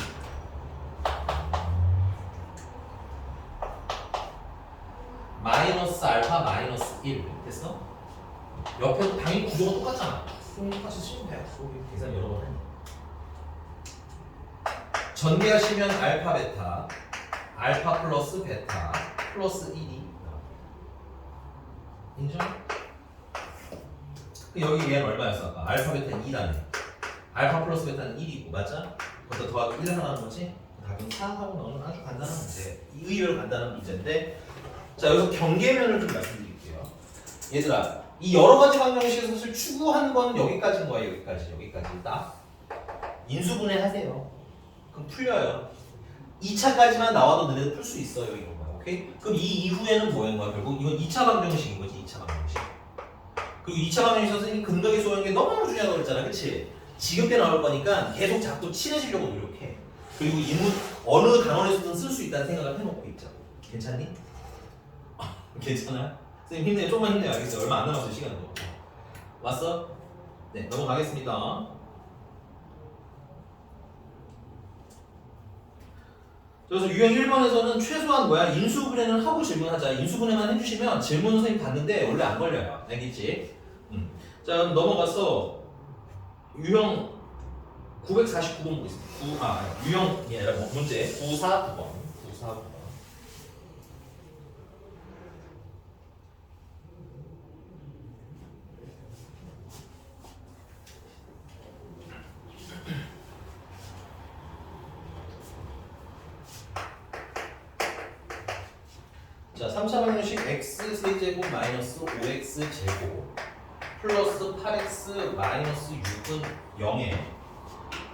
마이너스 알파 마이너스 1 됐어? 옆에도 당연히 구조가 똑같잖아. 똑같이 쓰면 돼. 계산 여러 번 해. 전개하시면 알파 베타 알파 플러스 베타 플러스 1이 인정? 여기 얘는 얼마였어? 아까 알파 베타는 2라네. 알파 플러스 베타는 1이고 맞아? 거기다 더하기 1 하는 거지? 답은 4 하고 넣으면 아주 간단한 문제. 의외로 간단한 문제인데 자 여기서 경계면을 좀 말씀드릴게요. 얘들아 이 여러 가지 방정식에서 사실 추구하는 건 여기까지인 거야. 여기까지 딱 인수분해 하세요. 그럼 풀려요. 2차까지만 나와도 너네들 풀 수 있어요. 이런 거야. 오케이? 그럼 이 이후에는 뭐인 거야? 결국 이건 2차 방정식인 거지. 2차 방정식. 그리고 2차 방정식 선생님이 근덕의 소형인 게 너무너무 중요하다고 그랬잖아. 그치? 지금 때 나올 거니까 계속 자꾸 친해지려고 노력해. 그리고 인문 어느 단원에서든 쓸 수 있다는 생각을 해놓고 있자고. 괜찮니? 괜찮아요? 선생님 힘내요. 조금만 힘내요. 알겠어요? 얼마 안 남았어요. 시간도. 왔어? 네, 넘어가겠습니다. 그래서 유형 1번에서는 최소한 뭐야? 인수분해는 하고 질문하자. 인수분해만 해주시면 질문 선생님 봤는데 원래 안 걸려요. 알겠지? 자 그럼 넘어가서 유형 949번 보겠습니다. 유형이 아니라 문제 949번. 자, 3차 방정식 x 세제곱 마이너스 5x 제곱 플러스 8x 마이너스 6은 0에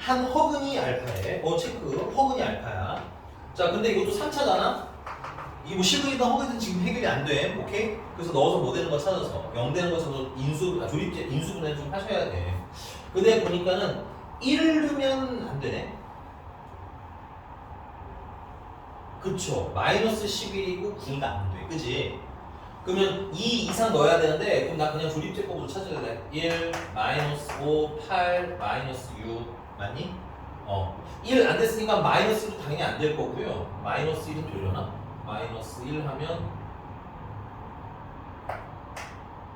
한 허근이 알파에 체크 허근이 알파야. 자 근데 이것도 3차잖아. 이게 뭐 실근이든 허근이든 지금 해결이 안 돼. 오케이? 그래서 넣어서 뭐 되는 거 찾아서 0 되는 거 찾아서 조립제 인수분해 좀 하셔야 돼. 근데 보니까는 1을 넣으면 안 되네. 그쵸. 마이너스 11이고 9가 안 돼. 그지? 그러면 2 이상 넣어야 되는데 그럼 나 그냥 조립제법으로 찾아야 돼. 1, 마이너스 5, 8, 마이너스 6 맞니? 1 안 됐으니까 마이너스 1도 당연히 안 될 거고요. 마이너스 1은 되려나? 마이너스 1 하면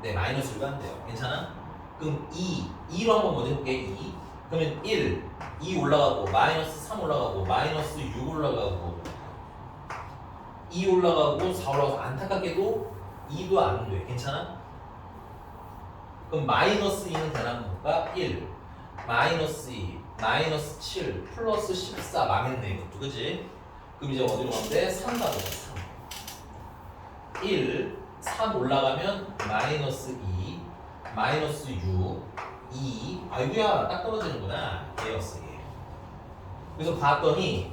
네 마이너스 1도 안 돼요. 괜찮아? 그럼 2로 한번 먼저 해볼게. 2 그러면 1, 2 올라가고 마이너스 3 올라가고 마이너스 6 올라가고 2 올라가고 4 올라가서 안타깝게도 2도 안 돼. 괜찮아? 그럼 마이너스 2는 되나 볼까? 1, 마이너스 2, 마이너스 7, 플러스 14 망했네 이것도. 그치? 그럼 이제 어디로 가면 돼? 3 가도 돼. 3 1, 3 올라가면 마이너스 2, 마이너스 6, 2 아이고야 딱 떨어지는구나. 얘였어 얘. 그래서 봤더니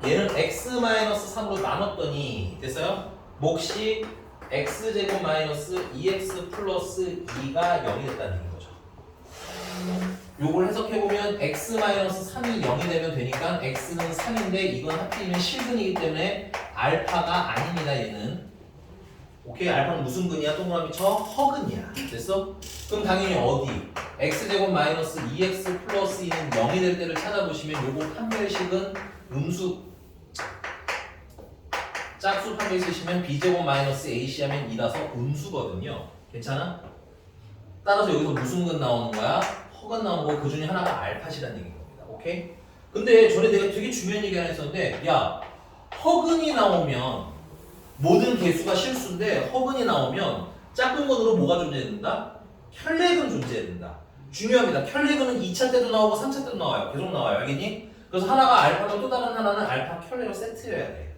얘는 x-3으로 나눴더니 됐어요? 몫이 x제곱 마이너스 2x 플러스 2가 0이 됐다는 얘기인 거죠. 요걸 해석해보면 x-3이 0이 되면 되니까 x는 3인데 이건 하필이면 실근이기 때문에 알파가 아닙니다. 얘는 오케이, 알파는 무슨 근이야? 동그라미 쳐? 허근이야. 됐어? 그럼 당연히 어디? x제곱 마이너스 2x 플러스 2는 0이 될 때를 찾아보시면 요거 판별식은 음수 짝수 판별 쓰시면 b제곱 마이너스 ac 하면 2라서 음수거든요. 괜찮아? 따라서 여기서 무슨 근 나오는 거야? 허근 나오는 거, 그 중에 하나가 알파시라는 얘기인 겁니다. 오케이? 근데 전에 내가 되게 중요한 얘기 하나 했었는데, 야, 허근이 나오면 모든 개수가 실수인데 허근이 나오면 작은 건으로 뭐가 존재해야 된다? 혈례근 존재해야 된다. 중요합니다. 혈례근은 2차 때도 나오고 3차 때도 나와요. 계속 나와요. 알겠니? 그래서 하나가 알파면 또 다른 하나는 알파 혈례로 세트여야 돼.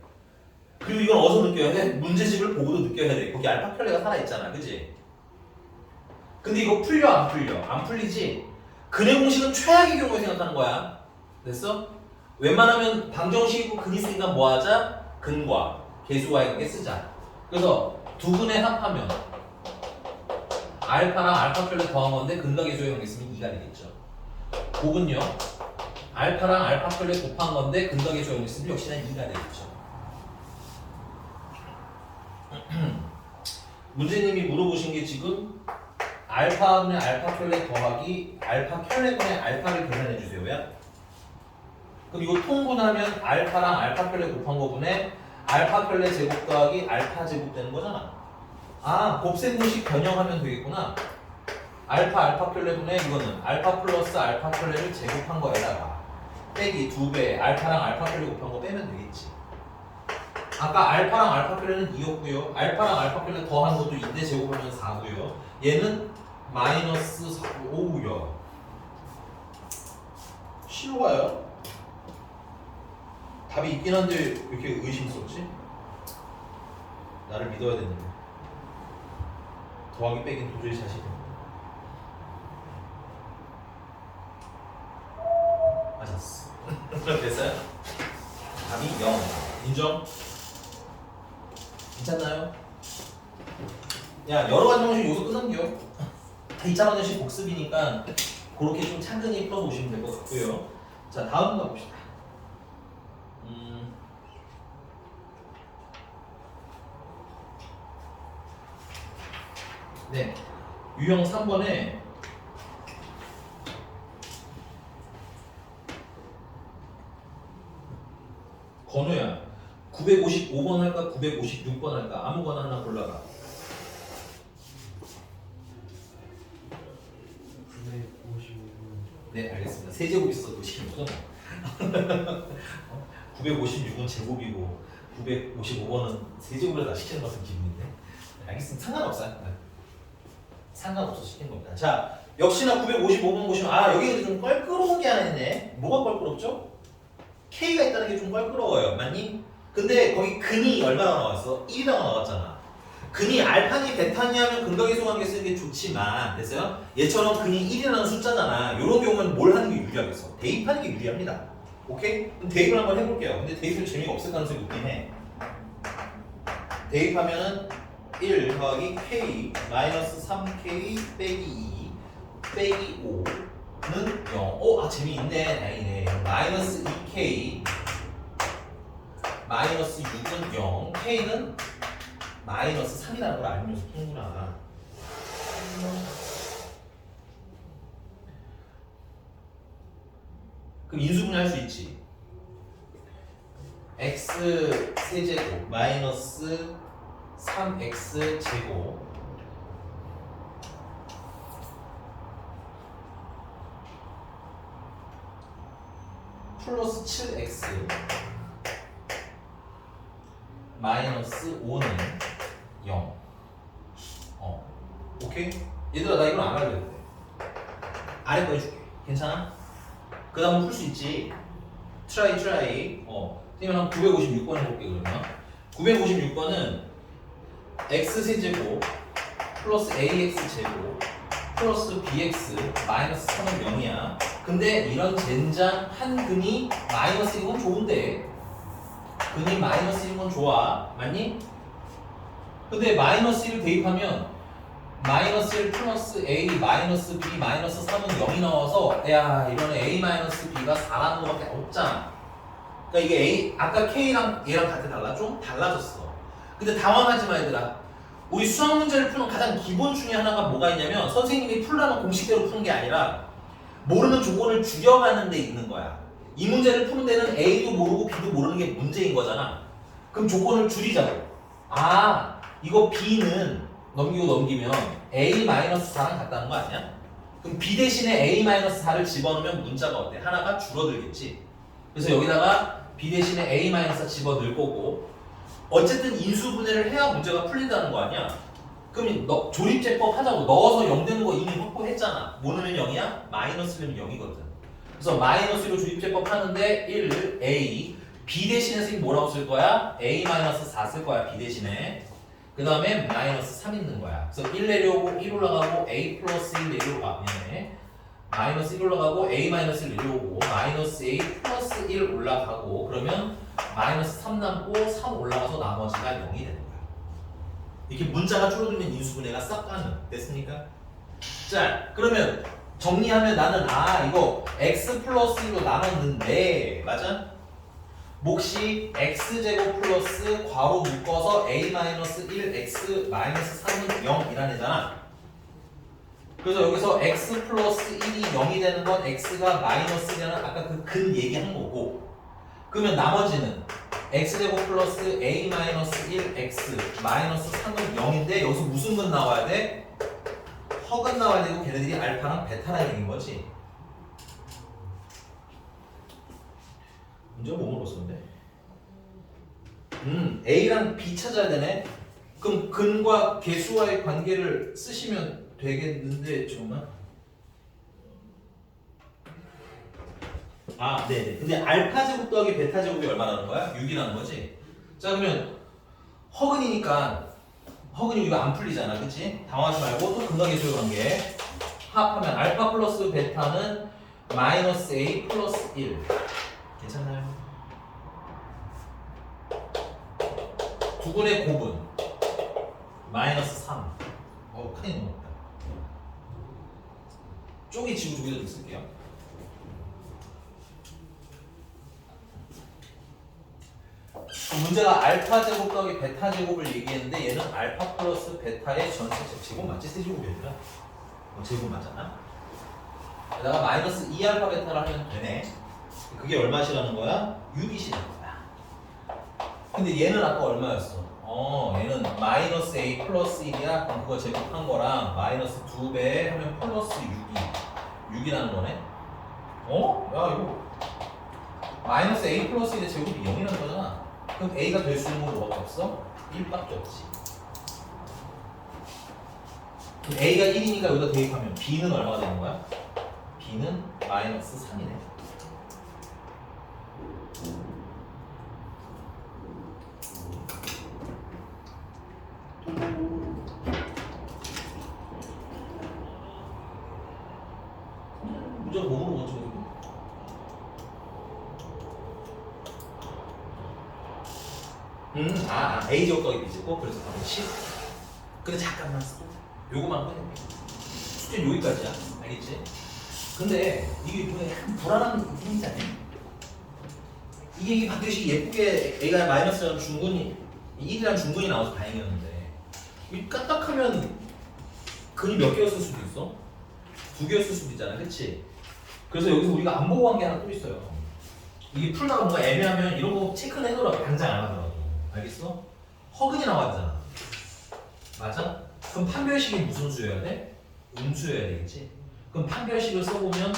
그리고 이건 어디서 느껴야 돼? 문제집을 보고도 느껴야 돼. 거기 알파 혈례가 살아있잖아. 그치? 근데 이거 풀려 안 풀려? 안 풀리지? 근의 공식은 최악의 경우에 생각하는 거야. 됐어? 웬만하면 방정식이고 근이 있으니까 뭐 하자? 근과 개수와의 관계 쓰자. 그래서 두 근의 합하면 알파랑 알파 혈례 더한 건데 근과 개수의 관계 쓰면 2가 되겠죠. 곱은요, 알파랑 알파 혈례 곱한 건데 근과 개수의 관계 쓰면 역시나 2가 되겠죠. 문제님이 물어보신 게 지금 알파분의 알파 혈례 더하기 알파 혈례분의 알파를 계산해 주세요야. 그럼 이거 통분하면 알파랑 알파 혈례 곱한 거분에 알파 혈례 제곱 더하기 알파 제곱 되는 거잖아. 아, 곱셈 공식 변형하면 되겠구나. 알파 혈례분의 이거는 알파 플러스 알파 혈례를 제곱한 거에다가 빼기 2배 알파랑 알파 혈례 곱한 거 빼면 되겠지. 아까 알파랑 알파 혈례는 2였고요. 알파랑 알파 혈례 더한 것도 2대 제곱하면 4고요. 얘는 마이너스 4, 5요. 실화요? 답이 있긴 한데 왜 이렇게 의심스럽지? 나를 믿어야 되는데. 더하기 빼기는 도저히 자신이 없네. 맞았어. 됐어요? 답이 0. 인정? 괜찮나요? 야, 여러 가지 방식 여기서 끊은겨. 2차 방정식 복습이니까 그렇게 좀 차근히 풀어보시면 될 것 같고요. 자, 다음 가봅시다. 네, 유형 3번에 건우야, 955번 할까 956번 할까? 아무거나 하나 골라봐. 955번. 네, 알겠습니다. 세제곱 있어도 시키는 거죠? 956은 제곱이고 955번은 세제곱을 다 시키는 것은 기분인데. 네, 알겠습니다. 상관없어요. 네. 상관없어 시키는 겁니다. 자, 역시나 955번 보시면 여기 좀 껄끄러운 게 하나 있네. 뭐가 껄끄럽죠? K가 있다는 게 좀 껄끄러워요. 맞니? 근데 거기 근이 얼마나 나왔어? 1이라고 나왔잖아. 근이 알파니 베타니 하면 근각계수 관계 쓰는 게 좋지만, 됐어요? 얘처럼 근이 1이라는 숫자잖아. 이런 경우는 뭘 하는 게 유리하겠어? 대입하는 게 유리합니다. 오케이? 그럼 대입을 한번 해볼게요. 근데 대입은 재미가 없을 가능성이 높긴 해. 대입하면은 1 더하기 K 마이너스 3K 빼기 2 빼기 5는 0. 재미있네. 다행이네. 마이너스 2K 마이너스 6은 0. K는 마이너스 3이라는 걸 알면서 푸는구나. 그럼 인수분해 할 수 있지. x 세제곱 마이너스 3x 제곱 플러스 7x 마이너스 5는 0. 오케이? 얘들아, 나 이건 안 할래 돼. 아래 거 해줄게. 괜찮아? 그 다음은 풀 수 있지. 트라이. 선생님 한 956번 해볼게. 그러면 956번은 x세제곱 플러스 ax 제곱 플러스 bx 마이너스 3은 0이야. 근데 이런 젠장 한 근이 마이너스 1은 좋은데 근이 마이너스 1인 건 좋아. 맞니? 근데 마이너스 1을 대입하면 마이너스 1 플러스 A 마이너스 B 마이너스 3은 0이 나와서 야 이번에 A 마이너스 B가 4라는 거밖에 없잖아. 그러니까 이게 A 아까 K랑 얘랑 같아 달라? 좀 달라졌어. 근데 당황하지 마 얘들아. 우리 수학 문제를 푸는 가장 기본 중에 하나가 뭐가 있냐면 선생님이 풀라는 공식대로 푸는 게 아니라 모르는 조건을 줄여가는 데 있는 거야. 이 문제를 푸는 데는 A도 모르고 B도 모르는 게 문제인 거잖아. 그럼 조건을 줄이자고. 아 이거 B는 넘기고 넘기면 A-4랑 같다는 거 아니야? 그럼 B 대신에 A-4를 집어넣으면 문자가 어때? 하나가 줄어들겠지. 그래서 여기다가 B 대신에 A-4 집어넣을 거고 어쨌든 인수분해를 해야 문제가 풀린다는 거 아니야? 그럼 너 조립제법 하자고. 넣어서 0 되는 거 이미 확보했잖아. 뭐 넣으면 0이야? 마이너스 넣으면 0이거든. 그래서 마이너스로 조립제법 하는데 1, A B 대신에 선생님 뭐라고 쓸 거야? A-4 쓸 거야 B 대신에. 그 다음에 마이너스 3 있는 거야. 그래서 1 내려오고 1 올라가고 A 플러스 1 내려오고 마이너스 1 올라가고 A 마이너스 1 내려오고 마이너스 A 플러스 1 올라가고 그러면 마이너스 3 남고 3 올라가서 나머지가 0이 되는 거야. 이렇게 문자가 줄어들면 인수분해가 싹 가는. 됐습니까? 자 그러면 정리하면 나는 이거 x 플러스 1로 나눴는데 맞아? 몫이 x제곱 플러스 괄호 묶어서 a 마이너스 1 x 마이너스 3은 0이라는 애잖아. 그래서 여기서 x 플러스 1이 0이 되는 건 x가 마이너스라는 아까 그 근 얘기한 거고 그러면 나머지는 x제곱 플러스 a 마이너스 1 x 마이너스 3은 0인데 여기서 무슨 근 나와야 돼? 허근 나와야 되고 걔네들이 알파랑 베타라는 얘기인 거지. 문제가 뭐 물었었는데? A랑 B 찾아야 되네? 그럼 근과 개수와의 관계를 쓰시면 되겠는데 정말? 네네. 근데 알파 제곱 더하기 베타 제곱이 얼마라는 거야? 6이라는 거지? 자 그러면 허근이니까 허근이 이거 안 풀리잖아 그치? 당황하지 말고 또 근과 개수의 관계 합하면 알파 플러스 베타는 마이너스 A 플러스 1 괜찮나요? 두분의 곱은 마이너스 3 큰일 났다. 쪽이 지구 쪽에다 좀 쓸게요. 문제가 알파 제곱 더하기 베타 제곱을 얘기했는데 얘는 알파 플러스 베타의 전체 제곱 맞지? 세제곱이니까 제곱 맞잖아? 게다가 마이너스 2알파 베타를 하면 되네. 그게 얼마시라는 거야? 6이시라는 거야. 근데 얘는 아까 얼마였어? 얘는 마이너스 A 플러스 1이야. 그럼 그거 제곱한 거랑 마이너스 2배 하면 플러스 6이라는 거네. 야 이거 마이너스 A 플러스 1의 제곱이 0이라는 거잖아. 그럼 A가 될 수 있는 건 뭐밖에 없어? 1밖에 없지. 그럼 A가 1이니까 여기다 대입하면 B는 얼마가 되는 거야? B는 마이너스 3이네. 문제가 몸으로 먼저 해도 A 제곱 더하기 B 제곱 그래서 답은 10. 근데 잠깐만 요거만 꺼내. 숙제는 여기까지야. 알겠지? 근데 이게 뭐야 약간 불안한 느낌이지 않냐? 이게 반드시 예쁘게 A가 마이너스라는 중근이 1이라는 중근이 나와서 다행이었는데 이 까딱하면 근이 몇 개였을 수도 있어? 2개였을 수도 있잖아. 그치? 그래서 여기서 우리가 안 보고 한 게 하나 또 있어요. 이게 풀다가 뭔가 애매하면 이런 거 체크는 해놓으라고 당장 안 하더라도. 알겠어? 허근이 나왔잖아. 맞아? 그럼 판별식이 무슨 수여야 돼? 음수여야 되겠지? 그럼 판별식을 써보면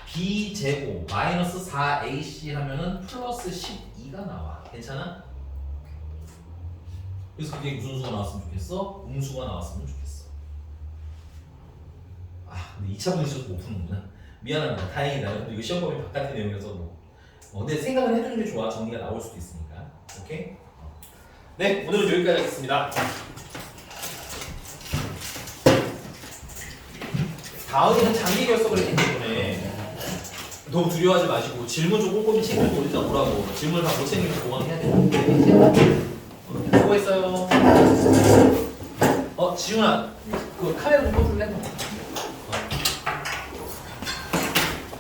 B제곱 마이너스 4AC 하면은 플러스 12가 나와. 괜찮아? 그래서 그게 무슨 수가 나왔으면 좋겠어? 음수가 나왔으면 좋겠어. 근데 2차 분식도 못 푸는구나. 미안합니다. 다행이다. 근데 이거 시험범위 바깥의 내용이어서 근데 생각을 해두는 게 좋아. 정리가 나올 수도 있으니까. 오케이? 네, 오늘은 여기까지 하겠습니다. 다음에는 장기 결석을 했기 때문에 너무 두려워하지 마시고 질문 좀 꼼꼼히 챙기고 일단 오라고. 질문 다 못 챙기면 보강해야 되는데. 수고했어요. 지훈아, 그 카메라 좀 꺼줄래?